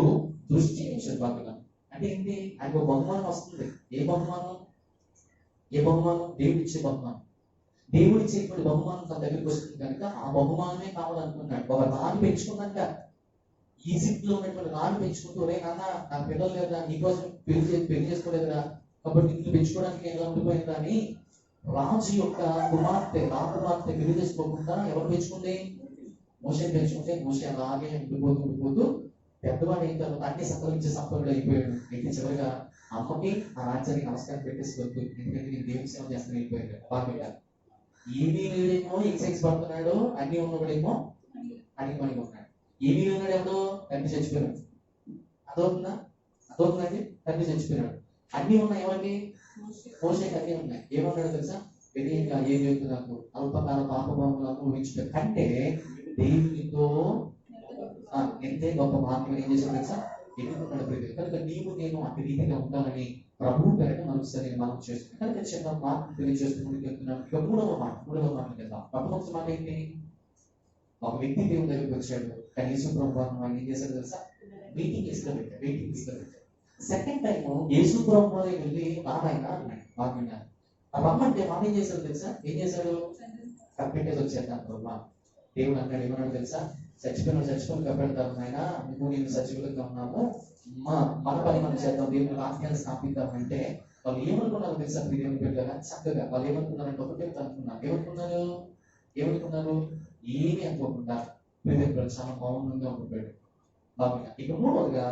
దృష్టి ఉంచాడు. అంటే ఏంటి? ఆయనకు బహుమానం వస్తుంది. ఏ బహుమానం? దేవుడు ఇచ్చే బహుమానం. దేవుడు ఇచ్చేటువంటి బహుమానం తన దగ్గరికి వస్తుంది కనుక ఆ బహుమానమే కావాలనుకున్నాడు. ఒక రాణి పెంచుకున్నాక, ఈజిప్ట్ లో ఉన్నటువంటి రాణి పెంచుకుంటూ, రే నాన్న నా పిల్లలు లేదా, నీకోసం పెళ్లి చేసుకోలేదురా, కాబట్టి నిన్ను పెంచుకోవడానికి ఎలా ఉండిపోయిందా అని రాజు యొక్క కుమార్తె, రాకుమార్తె పెళ్లి చేసుకోకుండా ఎవరు పెంచుకుంది? మోషే పెంచుకుంటే మోషే అలాగే ఉండిపోతూ పెద్దవాడు అయిన తర్వాత అన్ని సంకలించే సంపన్నుడు అయిపోయాడు. అయితే చివరిగా అమ్మకి ఆ రాజ్యానికి నమస్కారం పెట్టేసి వద్దు, ఎందుకంటే నేను దేవుని సేవ చేస్తాను అయిపోయాడు. బాగా ఏమీ లేడేమో ఎక్సైజ్ పడుతున్నాడు, అన్ని ఉన్నవాడేమో అడిగి పని ఉన్నాడు. ఏమీ ఉన్నాడు ఎవడో తండ్రి చచ్చిపోయాడు. అదవుతుందండి, తండ్రి చచ్చిపోయినాడు. అన్ని ఉన్నాయి ఎవరికి? మోషేకి అన్నీ ఉన్నాయి. ఏమన్నాడు తెలుసా? వినయంగా ఏ నాకు అల్పకాల పాపభావములను అనుభవించుట కంటే దేవునితో ఎంతే గొప్ప భాగ్యం ఏం చేసాడు తెలుసా, ఎన్నుకున్నాడు ప్రజలు. కనుక నీవు నేను అటు రీతిగా ఉండాలని ప్రభువు పేరట మరొకసారి మనం చేస్తున్నాం. కనుక చిన్న మాట తెలియజేస్తూ ముందుకు వెళ్తున్నాం. ఇక మూడవ మాట కదా. మొట్టమొదటి మాట ఏంటి, ఒక వ్యక్తి దేవుని దగ్గరికి వచ్చాడు, కనీసం ప్రభు ఆయన ఏం చేశాడు తెలుసా, వెయిటింగ్ లిస్ట్ లో పెట్టాడు. సెకండ్ టైం యేసు ప్రభు వెళ్ళి రామాయణ అన్నాడు. ఆ రమ్మంటే వాడు ఏం చేశాడు తెలుసా, ఏం చేశాడు, కప్పెట్టేసి వచ్చేద్దాం ప్రభు. దేవుడు అన్నాడు, ఏమన్నాడు తెలుసా, చచ్చిపోయిన కప్పెడతారు ఆయన, నువ్వు నేను సచివులుగా ఉన్నాము, మన పని మనం చేద్దాం, దేవుని వాక్యాన్ని స్థాపిద్దామంటే వాళ్ళు ఏమనుకున్నారు తెలుసా, దేవుని పెట్టారా చక్కగా వాళ్ళు ఏమనుకున్నారంటే ఒకటే అనుకున్నారు. ఏమనుకున్నారు ఏమి అనుకోకుండా చాలా మౌనంగా ఉండిపోయాడు. బాగుంది. ఇక మూడవదిగా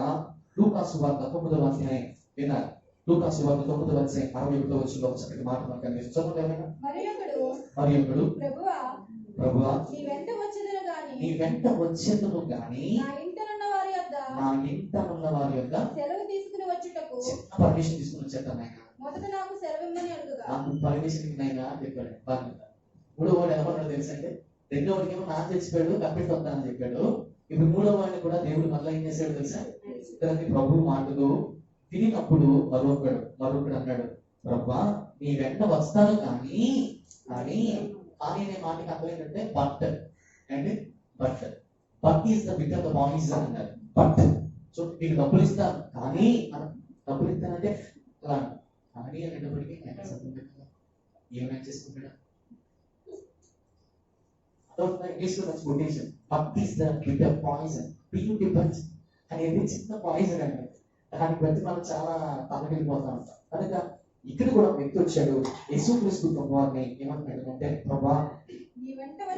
లూకాసు వార్త 9వ అధ్యాయం విన్నారు. లూకాసు వార్త 9వ అధ్యాయం 61వ వచనంలో ఒక చక్కటి మాట మనకు కనిపిస్తుంది. చదవండి ఏమైనా. మరి ఒకడు ప్రభువా నీ వెంట వచ్చేదను గాని నా ఇంట ఉన్న వారి యొక్క సెలవు తీసుకుని వచ్చుటకు చిన్న పర్మిషన్ తీసుకుని వచ్చేద్దాం ఆయన, మొదట నాకు సెలవిమ్మని అడుగుగా నాకు పర్మిషన్ అయినా చెప్పాడు. బాగుంది. మూడో వాడు ఏమన్నాడు తెలుసంటే, రెండో వాడికి ఏమో నాకు తెచ్చిపోయాడు కప్పెట్టి వస్తానని చెప్పాడు. ఇప్పుడు మూడో వాడిని కూడా దేవుడు మళ్ళీ ఏం చేశాడు తెలుసా, ఇతనికి ప్రభు మాటలు వినినప్పుడు మరొకడు అన్నాడు, ప్రభా నీ వెంట వస్తాను కానీ అనే మాటకి అర్థం ఏంటంటే but is the bit of the poison అన్నారు. బట్ సో నీకు డబ్బులు ఇస్తాను కానీ, డబ్బులు ఇస్తానంటే అలా కానీ అనేటప్పటికీ ఏమైనా చేసుకుంటాడా, ఇంగ్లీష్ లో మంచి quotation, but is the bit of poison, depends అనేది చిన్న పాయిజన్ అండి. దానికి బట్టి మనం చాలా తగ్గడిపోతా ఉంటాం. కనుక ఇక్కడ కూడా వ్యక్తి వచ్చాడు, యేసుక్రీస్తు ప్రభువాన్ని ఏమంటున్నాడు అంటే, ప్రభా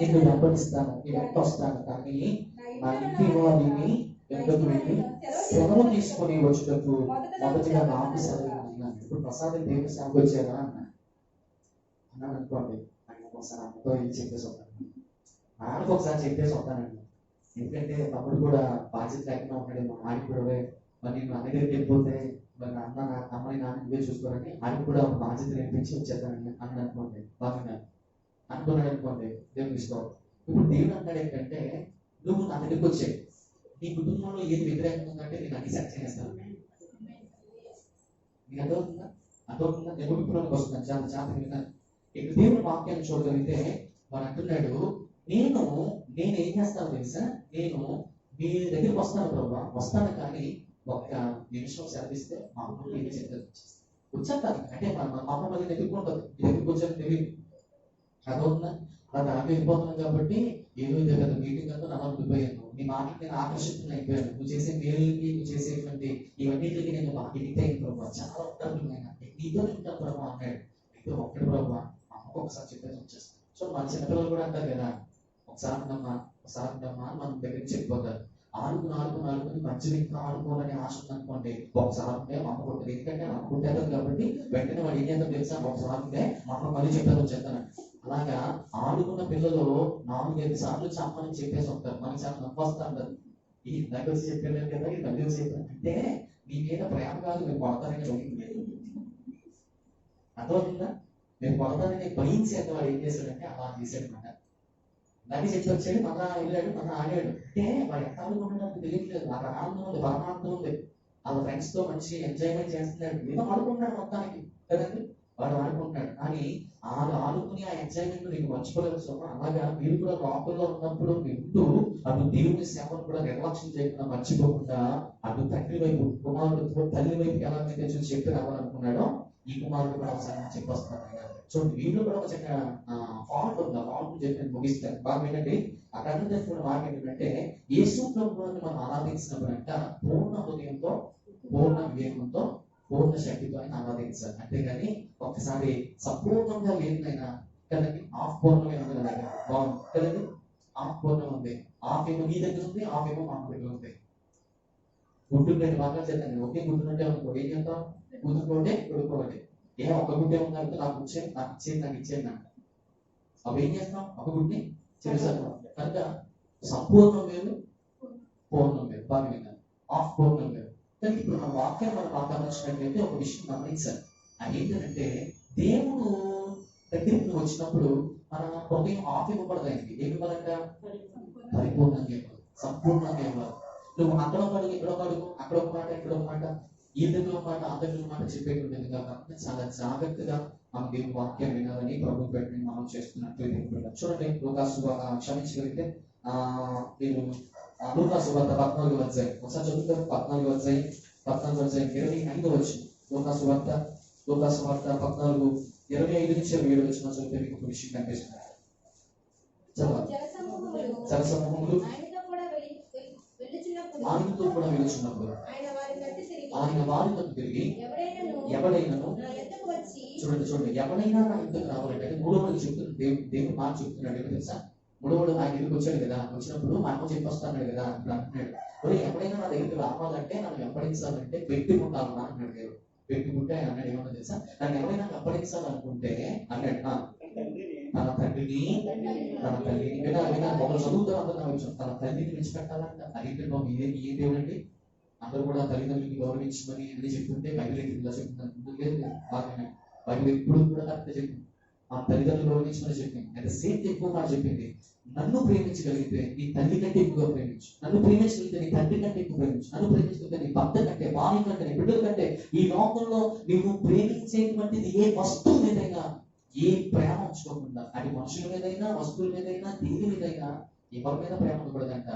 నేను వెంబడిస్తాను, నీ వెంట వస్తాను కానీ నా ఇంటి వారిని ఎందుకు వెళ్ళి సెలవు తీసుకొని వచ్చేటప్పుడు మొదటిగా నాకు సెలవు అన్నాను. ఇప్పుడు ప్రసాదం దేవుని సేవకు వచ్చారా అన్నాను అనుకోండి, ఆయన ఒకసారి అమ్మతో ఏం చెప్పేసి వస్తాను, నాన్నకు ఒకసారి చెప్పేసి వస్తానండి. ఎందుకంటే తమ్ముడు కూడా బాధ్యత లేకుండా ఉన్నాడు, మా ఆయన కూడా మరి నేను అన్న దగ్గరికి వెళ్ళిపోతే మరి అమ్మని నాన్న ఇవే చూసుకోవాలని ఆయన కూడా ఒక బాధ్యత నేర్పించి వచ్చేద్దానండి అని అనుకోండి. బాగా అనుకున్నాడు అనుకోండి, దేవుని ఇష్టం. ఇప్పుడు దేవుడు అంటాడు ఏంటంటే, నువ్వు నా దగ్గరికి వచ్చాయి, నీ కుటుంబంలో ఏది వ్యతిరేకంగా ఉందంటే నేను అన్ని సెట్ చేస్తాను. నీకు అర్థమవుతుందా నేను కుటుంబంలోకి వస్తున్నాను. చాలా చాలా విన్నాను. ఇప్పుడు దేవుని వాక్యాన్ని చూడగలిగితే వాడు అంటున్నాడు, నేను ఏం చేస్తాను తెలుసా, నేను మీ దగ్గరికి వస్తాను ప్రభా, వస్తాను కానీ ఒక్క నిమిషం సెలవిస్తే మా అమ్మ ఏం చెప్తాను వచ్చేస్తాను. అంటే మా అమ్మ మళ్ళీ ఎదుర్కొంటుంది, దగ్గరికి వచ్చాక తెలియదు. అదవుతుందా, అది ఆమె వెళ్ళిపోతున్నాను కాబట్టి ఏదో ఇదే కదా మీటింగ్ అంతా నన్ను ఉండిపోయాను, నీ మాటకి నేను ఆకర్షితులు అయిపోయాను, నువ్వు చేసే మేలుకి నువ్వు చేసేటువంటి ఇవన్నిటికి నేను బాగా ఎడిట్ అయిన ప్రభావ, చాలా ఉంటాను నీతో ఉంటాను ప్రభావ అన్నాడు. అయితే ఒక్కటి ప్రభావ అమ్మకు ఒకసారి చెప్పేసి వచ్చేస్తాను. సో మన చిన్నపిల్లలు కూడా అంటారు కదా, ఒకసారి ఉండమ్మా మన దగ్గర చెప్పిపోతారు. ఆడుకుని మంచి ఇంకా ఆడుకోవాలని ఆశ ఉందనుకోండి, ఒకసారి ఉంటే మా అమ్మ కొట్టదు. ఎందుకంటే అమ్మ కొట్టేది కాబట్టి వెంటనే వాడు ఏం చేద్దాం తెలుసా, ఒకసారి ఉంటే మా అమ్మ మళ్ళీ చెప్పేది వచ్చేస్తాను. అలాగా ఆడుకున్న పిల్లలు 4-5 సార్లు చెప్పమని చెప్పేసి వస్తారు. మనకి చాలా నవ్వు వస్తా ఉంటారు, ఈ ఇందాక వచ్చి చెప్పారు కదా, ఈ మళ్ళీ వచ్చి చెప్పారు అంటే మీ మీద ప్రేమ కాదు, మీరు కొడతారని అడిగింది. అర్థమవుతుందా, మీరు కొడతారని భయించేంత వాడు ఏం చేశాడంటే అలా చేశాడు అనమాట. దాన్ని చెప్పి వచ్చాడు, మళ్ళా వెళ్ళాడు, మళ్ళా ఆడాడు. అంటే వాడు ఎంత ఆడుకుంటున్నాడు తెలియట్లేదు, అక్కడ ఆనందం ఉంది, పరమానందం ఉంది, వాళ్ళ ఫ్రెండ్స్ తో మంచి ఎంజాయ్మెంట్ చేస్తున్నాడు, ఏదో ఆడుకుంటున్నాడు మొత్తానికి కదండి, వాడు ఆడుకుంటున్నాడు. కానీ ఆడుకుని ఆ ఎంజాయ్మెంట్ నీకు మర్చిపోలేదు. సో అలాగా మీరు కూడా లోపల్లో ఉన్నప్పుడు వింటూ అటు దేవుని సేవను కూడా నిర్లక్ష్యం చేయకుండా మర్చిపోకుండా అటు తండ్రి వైపు కుమారుడు తల్లి వైపు ఎలా అయితే చూసి చెప్పి రావాలనుకున్నాడో ఈ కుమారుడు కూడా ఒకసారి చెప్పొస్తున్నాడు. సో వీళ్ళు కూడా ఒక చిన్న ఫాల్ట్ ఉంది, ఆ ఫాల్ట్ చెప్పి ముగిస్తారు. బాగా ఏంటంటే అక్కడ అర్థం మాట ఏంటంటే, యేసు ప్రభువుని మనం ఆరాధించినప్పుడు అంట పూర్ణ హృదయంతో, పూర్ణ వివేకంతో, పూర్ణ శక్తితో ఆయన ఆరాధించాలి. అంతేగాని ఒకసారి సంపూర్ణంగా లేనిదైనా కదండి, ఆఫ్ పూర్ణమైన బాగుంది కదండి, ఆఫ్ పూర్ణం ఉంది, ఆఫ్ ఏమో నీ దగ్గర ఉంది, ఆఫ్ ఏమో మా దగ్గర ఉంది. గుడ్డు రెండు భాగాలు చేద్దాం, ఒకే గుడ్డునుంటే అనుకో ఏం చేద్దాం, కుదురుకోండి కొడుకోండి. ఒక గుడ్డే ఉందంటే నాకు ఇచ్చేది అంట. అవి ఏం చేస్తాం, ఒక గుడ్ని చేస్తాం. కనుక సంపూర్ణం వేరు, పూర్ణం వేరు. బాగా విన్నాను, ఆఫ్ పూర్ణం వేరు. కానీ ఇప్పుడు మన వాక్యం మనం ఆకాంక్షించినట్లయితే ఒక విషయం గమనించాలి. అది ఏంటంటే, దేవుడు దగ్గరికి నువ్వు వచ్చినప్పుడు మన హృదయం ఆఫ్ ఇవ్వబడదు ఆయనకి. ఏమి ఇవ్వాలంట? పరిపూర్ణంగా ఇవ్వాలి, సంపూర్ణంగా ఇవ్వాలి. నువ్వు అక్కడ ఒక అడుగు, ఇక్కడ ఒక అడుగు, అక్కడ ఒక మాట, ఇక్కడ ఒక మాట, ఈ దగ్గర ఒక మాట, ఆ దగ్గర ఒక మాట చెప్పేటువంటి కాబట్టి చాలా జాగ్రత్తగా మనం దేవుని వాక్యం వినాలని ప్రభు పెట్టిన మనం చేస్తున్నట్లు చూడండి. లూకాసు క్షమించగలిగితే మీరు లూకాసు వార్త 14వ అధ్యాయం ఒకసారి చదువుతారు. 14వ అధ్యాయం 25వ వచనం. లూకాసు వార్త 14:25 నుంచి 27 వచనం చదివితే మీకు ఒక విషయం కనిపిస్తుంది. చదవాలి. జనసమూహములు ఆయనతో కూడా వెలుచున్నప్పుడు ఆయన వారి తట్టు తిరిగి ఎవడైనాను చూడండి ఎవడైనా నా యుద్ధకు రావాలంటే మూడవడు చెప్తున్న దేవుడు మాట చెప్తున్నాడు. ఏమో తెలుసా? మూడవడు ఆయన దగ్గరికి వచ్చాడు కదా, వచ్చినప్పుడు మా అమ్మ చెప్పొస్తాడు కదా ఇప్పుడు అంటున్నాడు. ఎవడైనా నా దగ్గరికి రావాలంటే నన్ను వెంబడించాలంటే పెట్టుకుంటాను అన్నాడు దేవుడు. పెట్టుకుంటే ఆయన అన్నాడు ఏమన్నా తెలుసా? నన్ను ఎవరైనా వెంబడించాలనుకుంటే అన్నాడు తన తండ్రిని ఒకరు చదువుతారు అందరూ వచ్చాం. తన తల్లిని విడిచిపెట్టాలంట. అడిగితే బాబు ఏ దేవుడు అండి? అందరూ కూడా తల్లిదండ్రులకి గౌరవించమని అన్ని చెప్తుంటే బైబిల్ ఇలా చెప్తున్నాను. బైబిల్ ఎప్పుడు కూడా కరెక్ట్ చెప్పింది. ఆ తల్లిదండ్రులు గౌరవించమని చెప్పింది. అయితే సేమ్ ఎక్కువ మాట చెప్పింది. నన్ను ప్రేమించగలిగితే నీ తల్లి కంటే ఎక్కువగా ప్రేమించు, నన్ను ప్రేమించగలిగితే నీ తండ్రి కంటే ఎక్కువ ప్రేమించు, నన్ను ప్రేమించగలిగితే నీ భర్త కంటే, భార్య కంటే, నీ బిడ్డల కంటే, ఈ లోకంలో నువ్వు ప్రేమించేటువంటిది ఏ వస్తువు మీదైనా ఏ ప్రేమ ఉంచుకోకుండా, అది మనుషుల మీదైనా, వస్తువుల మీదైనా, దేని మీదైనా ఎవరి మీద ప్రేమ ఉండకూడదంట.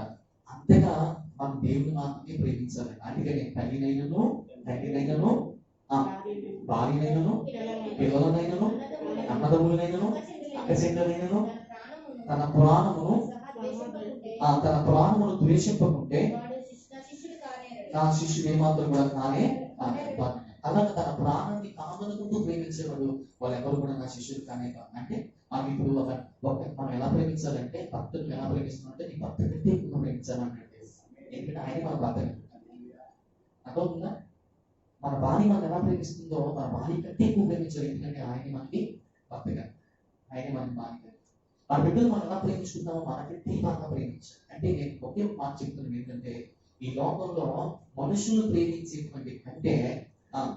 అంతగా మనం దేవుని మాత్రమే ప్రేమించాలి. అందుకని తల్లినైనను, తండ్రినైనను, భార్యనైనను, పిల్లలనైనను, అన్నదమ్ములనైనను, అక్కచెల్లెలనైనను తన ప్రాణమును ద్వేషింపకుంటే నా శిష్యుడు ఏమాత్రం కూడా కానే. అలాగే తన ప్రాణాన్ని కాదనుకుంటూ ప్రేమించేవాడు వాళ్ళు ఎవరు కూడా నా శిష్యుడు కానే కాదు. అంటే మనం ఇప్పుడు మనం ఎలా ప్రేమించాలంటే భక్తులు ఎలా ప్రేమిస్తున్నామంటే నీ భక్తి కంటే ఎక్కువ ప్రేమించాలంటే. ఎందుకంటే ఆయన మన భర్త అర్థవుతుందా? మన భార్య మనం ఎలా ప్రేమిస్తుందో మన భార్య కంటే ఎక్కువ ప్రేమించాలి. ఎందుకంటే ఆయన మనకి భర్తగా, ఆయన మనకి భార్య. మన బిడ్డలు మనం ఎలా ప్రేమించుకుంటామో మనకంటే బాగా ప్రేమించాలి. అంటే నేను ఒకే మాట చెప్తున్నాను ఏంటంటే ఈ లోకంలో మనుషులు ప్రేమించేటువంటి అంటే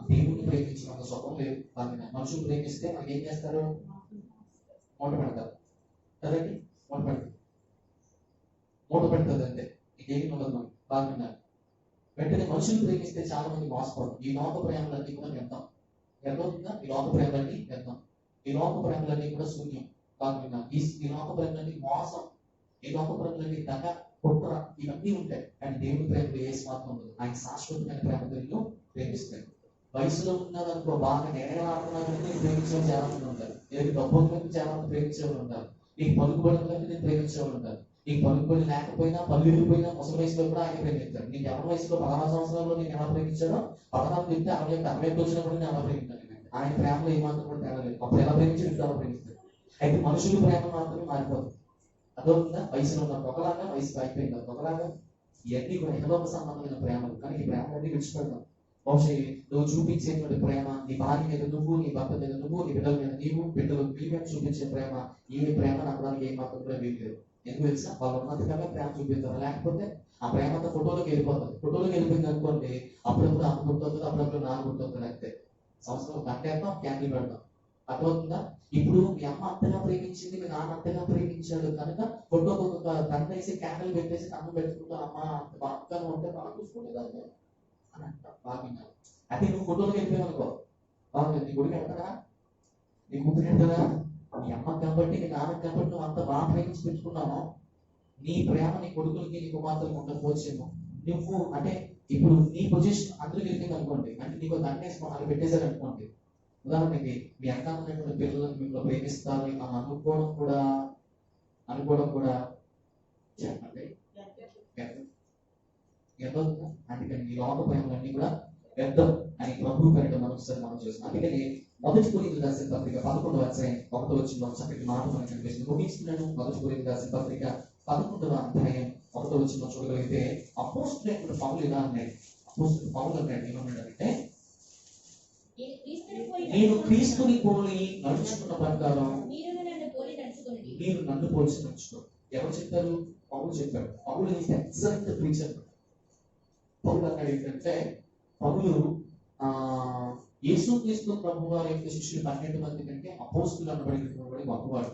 దేవుడిని ప్రేమించినంత సుఖం లేదు. మనుషులు ప్రేమిస్తే మనకి ఏం చేస్తారు? మూట పెడతారు కదండి. మూట పెడతారు అంతే, ఇంకేమి ఉండదు. మనకి బాగా వెంటనే మనుషులు ప్రేమిస్తే చాలా మంది మోసపోవడం. ఈ లోక ప్రేమలన్నీ కూడా వ్యర్థం. వ్యర్థవుతుందా? ఈ లోక ప్రేమలన్నీ వ్యర్థం. ఈ లోక ప్రేమలన్నీ కూడా శూన్యం. బాగా ఈ లోక ప్రేమలన్నీ మోసం, ఈ లోక ప్రేమలన్నీ దగ, కుట్ర, ఇవన్నీ ఉంటాయి. కానీ దేవుడి ప్రేమలో ఏ స్వార్థం ఉండదు. ఆయన శాశ్వతమైన ప్రేమతో ప్రేమిస్తాడు. వయసులో ఉన్నదనుకో బాగా నేనేలాడుతున్నానంటే నేను ప్రేమించేవాళ్ళు చాలా మంది ఉంటారు. నేను డబ్బుల కంటే చాలా మంది ప్రేమించేవాళ్ళు ఉంటారు. నీకు పలుకుబడి కంటే నేను ప్రేమించేవాళ్ళు ఉంటారు. నీకు పలుకుబడి లేకపోయినా, పళ్ళు విరిగిపోయినా ముసలి వయసులో కూడా ఆయన ప్రేమిస్తాడు. నీకు ఎవరి వయసులో 16 సంవత్సరాల్లో నేను ఎలా ప్రేమించాడో 16 చెప్తే 60 వచ్చినప్పుడు నేను ఎలా ప్రేమిస్తాను. ఆయన ప్రేమలో ఏమాత్రం కూడా తేడా లేదు. అప్పుడు ఎలా ప్రేమించాడు, ఇప్పుడు ఎలా ప్రేమిస్తాడు. అయితే మనుషుల ప్రేమ మాత్రమే మారిపోతుంది. అదవుతుందా? వయసులో ఉన్నప్పుడు ఒకలాగా, వయసు అయిపోయింది ఒకలాగా. ఇవన్నీ కూడా ఎన్నోక సంబంధమైన ప్రేమలు. కానీ ఈ ప్రేమలన్నీ విడిచిపెడతాం. బహుశా నువ్వు చూపించేటువంటి ప్రేమ, నీ భార్య మీద నువ్వు, నీ భర్త మీద నువ్వు, నీ బిడ్డల మీద నీవు, బిడ్డలు నీ మీద చూపించే ప్రేమ, ఈ ప్రేమ నమ్మడానికి ఏమాత్రం కూడా వీల్లేదు. ఎందుకు తెలుసా? వాళ్ళు ఉన్నంతగా ప్రేమ చూపిస్తారు. లేకపోతే ఆ ప్రేమ అంతా ఫోటోలోకి వెళ్ళిపోతుంది. ఫోటోలోకి వెళ్ళిపోయింది అనుకోండి, అప్పుడప్పుడు అమ్మ గుర్తవుతుంది, అప్పుడప్పుడు నాన్న గుర్తవుతుంది. అంతే. సంవత్సరం గంటేస్తాం, క్యాండిల్ పెడతాం. అర్థమవుతుందా? ఇప్పుడు మీ అమ్మ అంతగా ప్రేమించింది, మీ నాన్న అంతగా ప్రేమించాడు కనుక ఫోటోకి ఒక దండ వేసి క్యాండిల్ పెట్టేసి అన్నం పెట్టుకుంటూ అమ్మ అంత బాగా ఉంటే బాగా చూసుకోలేదు అని అంటాం. బాగా అదే నువ్వు ఫోటోలోకి వెళ్ళిపోయావు అనుకో, బాగుంది. నీ గుడికి వెళ్తారా, నీ కూతురు వెళ్తారా? నీ అమ్మకి కాబట్టి, నీ నాన్నకి కాబట్టి నువ్వు అంత బాగా ప్రేమించి పెట్టుకున్నావు. నీ ప్రేమ నీ కొడుకులకి, నీ కుమార్తెలకు ఉండకపోవచ్చేమో. నువ్వు అంటే ఇప్పుడు నీ పొజిషన్ అందరికి వెళ్ళింది అనుకోండి, అంటే నీకు దండేసి అది పెట్టేశారు అనుకోండి. ఉదాహరణకి మీ అక్క ఉన్నటువంటి పిల్లలను మిమ్మల్ని ప్రేమిస్తారు అని అనుకోవడం కూడా చెప్పండి. అందుకని ఈ లోక ప్రేమలన్నీ కూడా వ్యర్థం అని ప్రభు పేరిట మరొకసారి మనం చేస్తున్నాం. అందుకని మొదటి కొరింథీయులకు రాసిన పత్రిక 11వ అధ్యాయం 1వ వచనంలో చక్కటి మాట మనకు కనిపిస్తుంది. ముగించుకున్నాను. మొదటి కొరింథీయులకు రాసిన పత్రిక 11వ అధ్యాయం 1వ వచనంలో చూడగలిగితే అపోస్తలుడైన పౌలు ఇలా అన్నాడు. అపోస్తలుడు పౌలు అన్నాడు, ఏమన్నాడంటే నేను క్రీస్తుని పోలి నడుచుకున్న ప్రకారం మీరు నన్ను పోల్చి నడుచుకో. ఎవరు చెప్పారు? పౌలు చెప్పాడు. పౌలు ఎక్సలెంట్ ప్రీచర్. పౌలు అన్నాడు ఏంటంటే, పౌలు యేసుక్రీస్తు ప్రభు వారి యొక్క శిష్యులు 12 మంది కంటే అపోస్తులు అనబడినటువంటి వాడు గొప్పవాడు.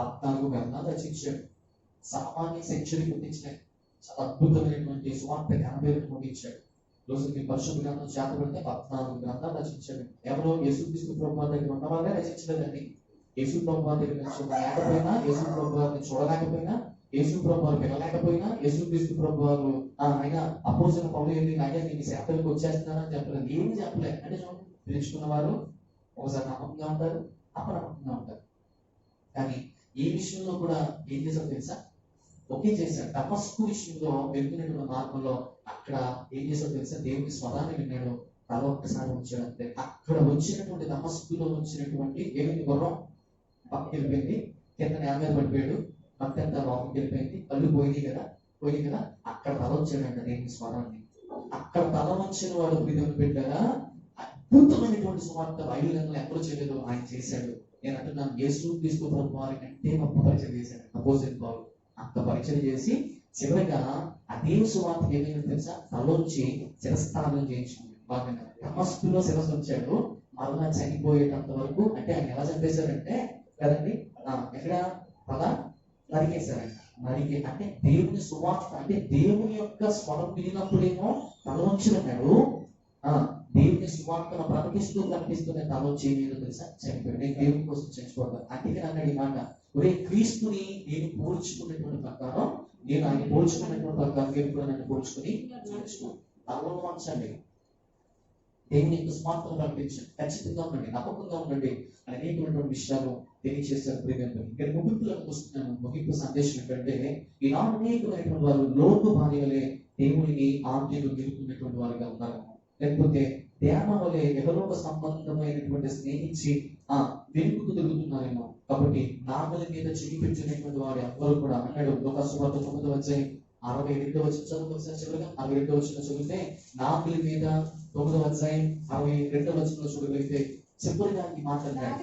14 గ్రంథాలు రచించాడు. సామాన్య సెంచరీ కొట్టించాడు. చాలా అద్భుతమైనటువంటి సువార్త 80 ముగించాడు. రోజు మీ పరిశుద్ధ గ్రంథం చేతబడితే 14 గ్రంథాలు రచించాడు. ఎవరో యేసుక్రీస్తు ప్రభు వారి దగ్గర ఉన్న వాళ్ళే రచించలేదండి. యేసు ప్రభు వారి దగ్గర లేకపోయినా, యేసు ప్రభు వారిని చూడలేకపోయినా, యేసు ప్రభు వారు వినలేకపోయినా, యేసుక్రీస్తు ప్రభు వారు ఆయన అపోజిట్ పౌలు వెళ్ళి ఆయన నేను సేవలకు వచ్చేస్తున్నానని చెప్పలేదు. ఏమి చెప్పలేదు. అంటే చూడండి, పిలుచుకున్న వారు ఒకసారి నమ్మకంగా ఉంటారు, అపనమ్మకంగా ఉంటారు. కానీ ఈ విషయంలో కూడా ఏం చేశారో తెలుసా? ఒకే చేశాడు. తపస్సు విషయంలో వెళ్తున్నటువంటి మార్గంలో అక్కడ ఏం చేశారో తెలుసా? దేవుని స్వరాన్ని విన్నాడు. తల ఒక్కసారి వచ్చాడు అంతే. అక్కడ వచ్చినటువంటి తపస్సులో వచ్చినటువంటి ఏమిటి గుర్రం పక్కకి వెళ్ళిపోయింది, కింద నేల మీద పడిపోయాడు, పక్కంతా లోపలికి వెళ్ళిపోయింది, కళ్ళు పోయింది కదా. అక్కడ తల వచ్చాడంట దేవుని స్వరాన్ని. అక్కడ తల వచ్చిన వాడు దేవుని బిడ్డగా అద్భుతమైనటువంటి సువార్త బైబిల్ ఎక్కడో చేయలేదు, ఆయన చేశాడు. నేను అంటున్నాను, యేసుక్రీస్తు ప్రభు వారి కంటే గొప్ప పరిచయం చేశాడు అపోజిట్ పౌలు. అంత పరిచయం చేసి చివరిగా అదే సువార్త ఏమైంది తెలుసా? తలొచ్చి శిరస్థానం చేయించింది. బాగా తమస్సులో శిరస్సు వచ్చాడు. మరలా చనిపోయేటంత వరకు, అంటే ఆయన ఎలా చంపేశారంటే కదండి, ఎక్కడ తల నరికేశారంట. అంటే దేవుని సువార్త, అంటే దేవుని యొక్క స్వరం వినినప్పుడేమో తల వచ్చి అన్నాడు. దేవుని సువార్తను ప్రకటిస్తూ కనిపిస్తున్న తల వచ్చి ఏదో తెలుసా? చనిపోయాడు. నేను దేవుని కోసం చచ్చిపోతాను. అందుకే అన్నాడు ఈ మాట, ఒరే క్రీస్తుని నేను పోల్చుకున్నటువంటి ప్రకారం, నేను ఆయన పోల్చుకున్నటువంటి ప్రకారం మీరు కూడా నన్ను పోల్చుకుని తలలో వంచండి. దేవుని యొక్క స్వార్థను ప్రకటించండి. ఖచ్చితంగా ఉండండి, నమ్మకంగా ఉండండి అనేకటువంటి విషయాలు తెలియజేశారు. ఇక్కడ ముగింపులకు వస్తున్నాను. ముగింపు సందేశం ఏంటంటే, ఈనాడు అనేకమైనటువంటి వారు లోటు భార్యలే దేవుడిని ఆజ్ఞలు నిలుపుతున్నటువంటి వారుగా ఉన్నారు. లేకపోతే ధ్యాన వలె ఎవరో సంబంధమైనటువంటి స్నేహించి వెనుకకు తిరుగుతున్నారేమో. కాబట్టి నాగుల మీద చెయ్యి పెట్టినటువంటి వాడు ఎవరు కూడా అన్నాడు. లోకాసువార్త 9వ అధ్యాయం 62వ వచనం చదువుకోవచ్చు. చివరిగా 62వ వచనం చదివితే, నాగుల మీద 9వ అధ్యాయం 62వ వచనంలో చూడగలిగితే చివరిగా ఈ మాట అన్నాడు,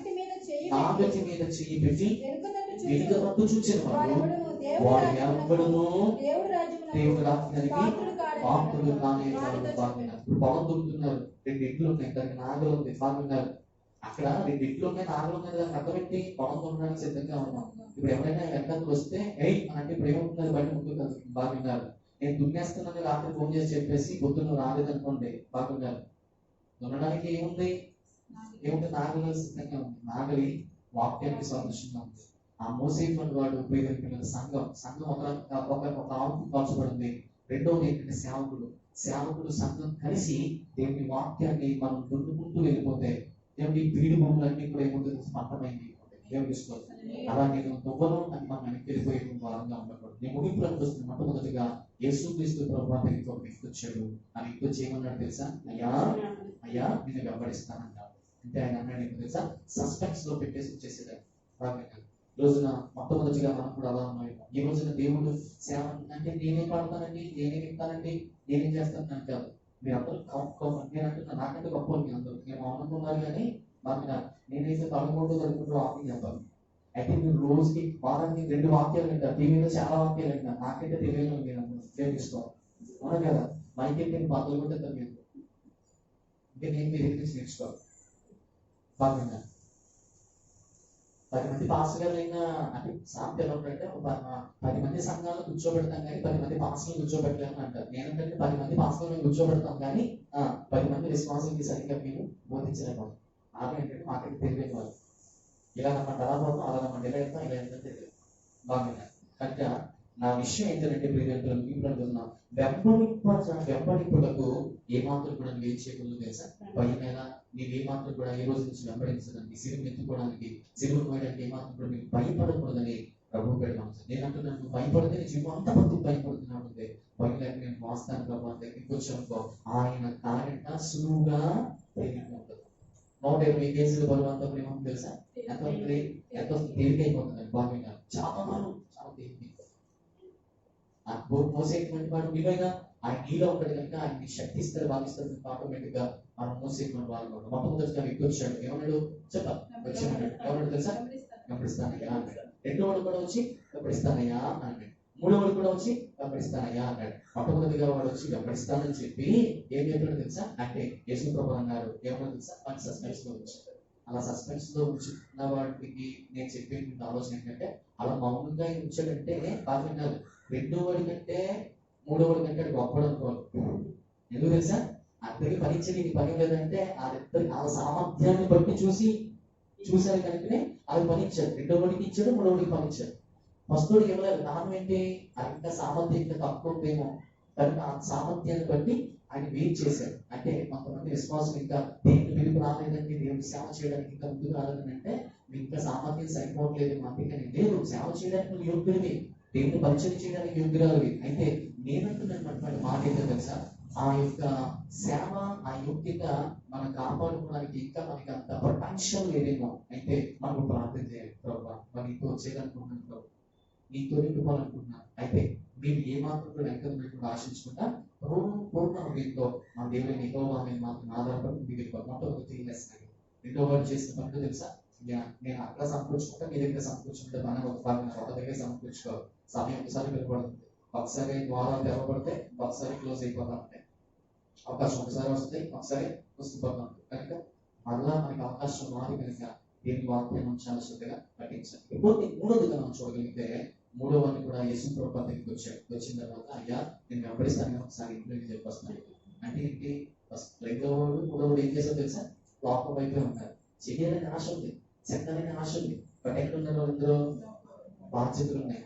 నాగటి మీద చెయ్యి పెట్టి వెనుక తట్టు చూసిన వాడు వాడు ఎవడును దేవుడు రాజ్యానికి పాత్రుడు కానే బాగున్నారు. ఇప్పుడు పొలం దొరుకుతున్నారు, 2 ఎడ్లు ఉన్నాయి, దానికి నాగలు ఉంది, బాగున్నారు. అక్కడ 2 ఎడ్లు ఉన్నాయి, నాగలు ఉన్నాయి, దానికి అర్థపెట్టి పొలం దొరకడానికి సిద్ధంగా ఉన్నాం. ఇప్పుడు ఎవరైనా వెనకకు వస్తే అంటే ఇప్పుడు ఏమవుతున్నారు? బయట ముందుకు బాగున్నారు. నేను దున్నేస్తున్నాను రాత్రి ఫోన్ చేసి చెప్పేసి పొద్దున్న రాలేదనుకోండి, బాగున్నారు. దున్నడానికి ఏముంది? నాగలి సిద్ధంగా ఉంది. నాగలి వాక్యానికి సాదృశ్యంగా ఉంది. ఆ మోసేటువంటి వాడు ప్రియమైన సంఘం ఒక ఆవుకు కాల్చబడింది. రెండవది ఏంటంటే సేవకుడు సంఘం కలిసి దేవుని వాక్యాన్ని మనం దున్నుకుంటూ వెళ్ళిపోతే దేవుని పీడి భూములన్నీ కూడా ఏముంటుంది? స్పష్టమైంది. దేవుని అలా నేను దువ్వను అని మనం వెనక్కి వెళ్ళిపోయే వారంగా ఉండకూడదు. నేను ముగింపులకు వస్తుంది. మొట్టమొదటిగా యేసుక్రీస్తు ప్రభు దగ్గరికి ఒక వ్యక్తి వచ్చాడు. ఆ వ్యక్తి వచ్చి ఏమన్నాడు తెలుసా? అయ్యా నేను వెంబడిస్తానంటాడు. అంటే ఆయన అన్నాడు ఏంటో తెలుసా? సస్పెన్స్ లో పెట్టేసి వచ్చేసేదాన్ని. రోజున మొట్టమొదటిగా మనం కూడా అలా ఉన్నాం. ఈ రోజున దేవుడు సేవ అంటే నేనేం పాడతానండి, నేనేం ఇస్తానండి, నేనేం చేస్తాను కాదు. మీరు అందరూ నేను అంటున్నా, నాకంటే గొప్ప మీ అందరూ. నేను అనుకున్నారు కానీ మాకు నేనైతే తలగొంటూ దొరుకుంటూ వాక్యం చెప్పాలి. అయితే మీరు రోజుకి వారానికి 2 వాక్యాలు వింటారు, టీవీలో చాలా వాక్యాలు వింటారు. నాకైతే తెలియదు, మీరు అందరూ ఉపయోగిస్తాం. అవునా కదా? మైకైతే నేను బద్దలు కొట్టేద్దాం. మీరు ఇంకా నేను మీరు ఎక్కించి నేర్చుకోవాలి. బాగా 10 మంది పాస్టర్లైనా అంటే సామెత ఎలా ఉంటారంటే, 10 మంది సంఘాలను కూర్చోబెడతాం కానీ 10 మంది పాస్టర్లు కూర్చోబెట్టలేమని అంటారు. నేనంటే 10 మంది పాస్టర్లను కూర్చోబెడతాం కానీ 10 మంది విశ్వాసానికి సరిగ్గా మేము బోధించలేము. ఆమె ఏంటంటే మాకైతే తెలియని వాళ్ళు ఇలా నమ్మంటే అలా పోతాం, అలా నమ్మంటే ఇలా వెళ్తాం, ఇలా వెళ్తాం తెలియదు. బాగా కనుక నా విషయం ఏంటంటే వెంబడింపులకు ఏమాత్రం కూడా నువ్వు ఏం చేయకూడదు తెలుసా? పైన నీవేమాత్రం కూడా ఏ రోజు నుంచి వెంబడించడానికి, సిలువను ఎత్తుకోవడానికి, సిలువను పోయడానికి ఏమాత్రం కూడా నీకు భయపడకూడదని ప్రభు పెడతాం. నేను అంటున్నాను, నువ్వు భయపడితే నీ జీవితం అంత మంది భయపడుతున్నాడు. భయలేక నేను మోస్తాను ప్రభు దగ్గరికి వచ్చానుకో, ఆయన తారంట సులువుగా తేలిక ఉంటుంది. 120 కేజీల బరువు అంతా కూడా ఏమో తెలుసా? ఎంతో తేలికైపోతుంది. బాగా చాలా తేలిక మోసేటువంటి వాడు మీరైనా ఆయన నీలో ఉంటాడు కనుక ఆయన్ని శక్తి ఇస్తారు, భావిస్తారు. ఆటోమేటిక్ గా మనం మోసేటువంటి వాళ్ళు. మొట్టమొదటిగా వ్యక్తి వచ్చాడు, ఏమన్నాడు చెప్పాలి? వచ్చాడు ఏమన్నాడు తెలుసా? వెంబడిస్తానయ్యా అన్నాడు. రెండో వాడు కూడా వచ్చి వెంబడిస్తానయ్యా అన్నాడు. మూడోవాడు కూడా వచ్చి వెంబడిస్తానయ్యా అన్నాడు. మొట్టమొదటిగా వాడు వచ్చి వెంబడిస్తానని చెప్పి ఏం చెప్పాడో తెలుసా? అంటే యేసు ప్రభు అన్నారు ఏమన్నా తెలుసా? వాడిని సస్పెన్స్ లో ఉంచారు. అలా సస్పెన్స్ లో ఉంచుకున్న వాడికి నేను చెప్పే ఆలోచన ఏంటంటే, అలా మౌనంగా ఉంచాడంటే బాగా విన్నారు. రెండో వాడి కంటే మూడో వాడి కంటే గొప్పడు అనుకోవాలి. ఎందుకు తెలుసా? అందరికి పనిచ్చి నీకు పని లేదంటే ఆ సామర్థ్యాన్ని బట్టి చూశారు కనుకనే అది పనిచ్చారు. రెండో వాడికి ఇచ్చాడు, మూడో వాడికి పనిచ్చాడు. ఫస్ట్ వాడికి ఇవ్వలేదు. కారణం ఏంటి? ఆయన ఇంకా సామర్థ్యం ఇంకా తక్కువ ఉందేమో కనుక ఆ సామర్థ్యాన్ని బట్టి ఆయన వెయిట్ చేశారు. అంటే కొంతమంది విశ్వాసం ఇంకా దేవుని పిలుపు రాలేదండి, దేవుని సేవ చేయడానికి ఇంకా ముందుకు రాలేదని అంటే మీకు ఇంకా సామర్థ్యం సరిపోవట్లేదు. అందుకని లేదు, సేవ చేయడానికి నువ్వు యోగ్యుడివి, దేవుని పరిచయం చేయడానికి యోగ్యురాలివి. అయితే నేనంటున్నటువంటి మాట ఏంటో తెలుసా? ఆ యొక్క సేవ, ఆ యోగ్యత మనం కాపాడుకోవడానికి ఇంకా మనకి అంత పొటెన్షియల్ లేదేమో. అయితే మనం ప్రార్థన చేయాలి. ప్రభావ మరి నీతో వచ్చేదనుకుంటున్నాను, ప్రభు నీతో నిండుకోవాలనుకుంటున్నాను. అయితే మీరు ఏ మాత్రం కూడా వెంకటేశ్వరుడు ఆశించుకుంటా పూర్ణ హృదయంతో మా దేవుడిని యెహోవాని మాత్రం ఆధారపడి ముందుకు మొట్టమొదటి రెండో వాడు చేసిన పనులు తెలుసా? నేను అక్కడ సమకూర్చుకుంటా, మీ దగ్గర సమకూర్చుకుంటే మనం ఒక దగ్గర సమకూర్చుకోవాలి. సమయం ఒకసారి వెళ్ళబడుతుంది, ఒకసారి ద్వారాలు తెరవబడితే ఒకసారి క్లోజ్ అయిపోతా ఉంటాయి. అవకాశం ఒకసారి వస్తాయి, ఒకసారి వస్తుపోతా ఉంటాయి. కనుక మళ్ళా మనకి అవకాశం మారి కనుక దీని వాక్యం చాలా శ్రద్ధగా పట్టించాలి. ఇప్పుడు మూడోదిగా మనం చూడగలిగితే మూడో వాడిని కూడా యేసు ప్రభు దగ్గరికి వచ్చాడు. వచ్చిన తర్వాత అయ్యా నేను వెంబడిస్తాను ఒకసారి ఇంట్లోకి చెప్పొస్తాను అంటే ఏంటి? రెండో వాడు మూడో వాడు ఏం చేశారో తెలుసా? లోపల వైపే ఉంటారు. చెయ్యాలని ఆశ ఉంది, చెక్కాలని ఆశ ఉంది. బట్ ఎక్కడ ఉన్నారు? అందరూ బాధ్యతలు ఉన్నాయి,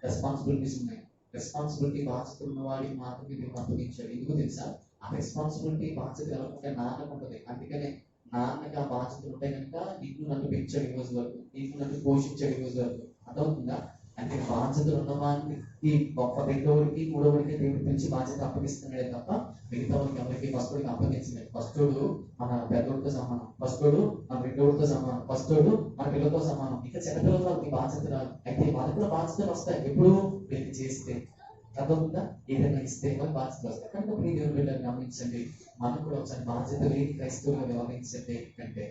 రెస్పాన్సిబిలిటీస్ ఉన్నాయి. రెస్పాన్సిబిలిటీ బాధ్యతలు ఉన్న వాడికి మాత్రమే నేను అప్పగించాడు. ఎందుకు తెలుసా? ఆ రెస్పాన్సిబిలిటీ బాధ్యత ఎవరికంటే నాన్నకు ఉంటుంది. అందుకనే నాన్నకి ఆ బాధ్యతలు ఉంటాయి కనుక నీకు నన్ను పెంచాడు ఈ రోజు వరకు, నీకు నన్ను పోషించాడు ఈ రోజు వరకు. అర్థమవుతుందా? అంటే బాధ్యతలు ఉన్నవాడికి గొప్ప రెండోడికి మూడోడికి దేవుడి పిలిచి బాధ్యత అప్పగిస్తున్నాడే తప్ప మిగతా వాడికి ఎవరికి ఫస్టోడికి అప్పగించలేదు. ఫస్టోడు మన పెద్దోడితో సమానం, ఫస్టోడు మన రెండోడితో సమానం, ఫస్టోడు మన పిల్లలతో సమానం. ఇంకా చిన్నపిల్లలు వాళ్ళకి బాధ్యత రాదు. అయితే వాళ్ళకి కూడా బాధ్యతలు వస్తాయి ఎప్పుడు పెళ్లి చేస్తే. అర్థమవుతుందా? ఏదైనా ఇస్తే వాళ్ళకి బాధ్యతలు వస్తాయి. కనుక ప్రియ దేవుని బిడ్డలు గమనించండి, మనం కూడా ఒకసారి బాధ్యత లేని క్రైస్తవులుగా వ్యవహరించండి. అంటే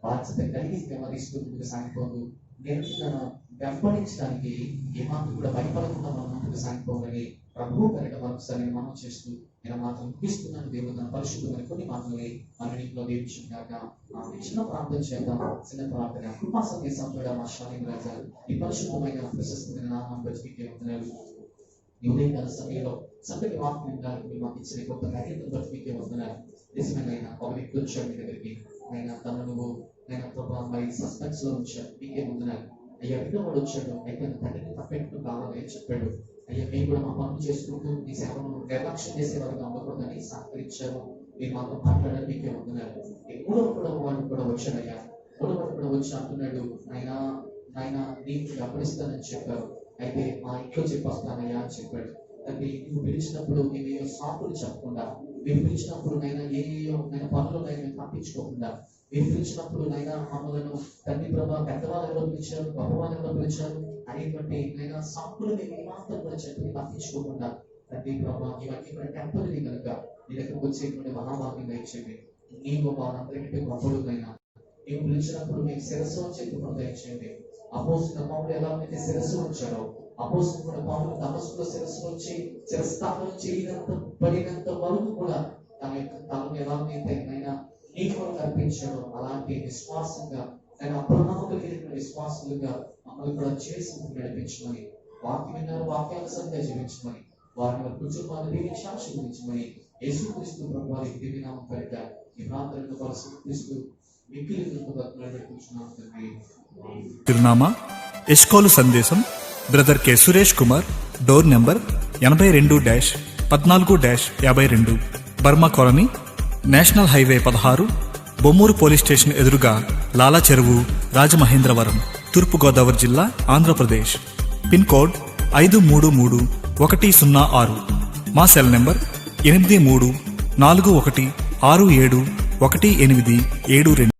బాధ్యత కలిగి వ్యవహరిస్తూ ముందుకు సాగిపోదు. నేను వెంబడించడానికి ఏమాత్రం కూడా భయపడకుండా మనం ముందుకు సాగిపోవాలని ప్రభువు కనుక మరొకసారి మనం చేస్తూ నేను మాత్రం ముగిస్తున్నాను. దేవుడు తన పరిశుద్ధమైన కొన్ని మాటలని మన ఇంట్లో దీవించుగాక. చిన్న ప్రార్థన చేద్దాం. చిన్న ప్రార్థన. కృపా సందేశం కూడా మా శాలిని రాజాలు ఈ పరిశుద్ధమైన ప్రశస్తమైన నామం బతికే వందనాలు. ఈ ఉదయకాల సమయంలో చక్కటి వాక్యం ఉండాలని మాకు ఇచ్చిన గొప్ప కార్యక్రమం బతికే వందనాలు. నిజమైన ఒక వ్యక్తి వచ్చాడు మీ దగ్గరికి, ఆయన తనను నేను ప్రభావ మరి సస్పెన్స్ లో ఉంచాడు. మీకే వందనాలు అయ్యా. రెండో వాడు వచ్చాడు, అయితే తండ్రిని తప్పెట్టు కావాలి అని చెప్పాడు. అయ్యా మేము కూడా మా పనులు చేసుకుంటూ మీ సేవను నిర్లక్ష్యం చేసేవారుగా ఉండకూడదని సహకరించారు. మీరు మాతో మాట్లాడారు. మీకే వందనాలు. మూడవ కూడా వాడు కూడా వచ్చాడు. అయ్యా మూడవ కూడా వచ్చి అంటున్నాడు, నాయన నీకు వెంబడిస్తానని చెప్పారు, అయితే మా ఇంట్లో చెప్పొస్తానయ్యా అని చెప్పాడు. అంటే నువ్వు పిలిచినప్పుడు నేనేయో సాకులు చెప్పకుండా, మీరు పిలిచినప్పుడు నైనా ఏయో నేను పనులు నేను తప్పించుకోకుండా, మీరు పిలిచినప్పుడు నైనా మమ్మలను తండ్రి ప్రభావ పెద్దవాళ్ళు ఎవరో పిలిచారు, గొప్పవాళ్ళు ఎవరో పిలిచారు అనేటువంటి నైనా సాకులు మేము ఏమాత్రం కూడా చెప్పి తప్పించుకోకుండా తండ్రి ప్రభావ ఇవన్నీ కూడా టెంపరీ కనుక నీ దగ్గరకు వచ్చేటువంటి మహాభాగ్యం దయచేయండి. నీవు వాళ్ళందరికంటే గొప్పడునైనా నీవు పిలిచినప్పుడు మీకు శిరస్సు వచ్చేప్పుడు దయచేయండి. అపోస్తుల పౌరులు ఎలా అయితే శిరస్సు ఉంచారో, అపోస్తుల పౌరులు దమస్కులో శిరస్సు వచ్చి శిరస్థాపన చేయనంత పడినంత వరకు కూడా తన యొక్క తలను ఎలా అయితే అయినా నీ కొరకు అర్పించాడో అలాంటి విశ్వాసంగా నేను అప్రమాదం కలిగిన విశ్వాసులుగా మమ్మల్ని కూడా చేసి నడిపించమని, వాక్యం విన్నారు వాక్యానుసారంగా జీవించమని, వారిని కుటుంబాన్ని దీవించి ఆశీర్వదించమని యేసుక్రీస్తు ప్రభు వారి దివ్య నామం పేరిట ఈ ప్రార్థనను పరిశీలిస్తూ మిక్కిలి పెట్టుకుంటున్నాం తండ్రి. చిరునామా ఎస్కోలు సందేశం brother K Suresh Kumar, door number 82-14-52 Burma colony, national highway 16, Bommuru police station ఎదురుగా లాలా చెరువు, రాజమహేంద్రవరం, తూర్పుగోదావరి జిల్లా, ఆంధ్రప్రదేశ్. Pin code 533106. మా సెల్ నెంబర్ 8341671872.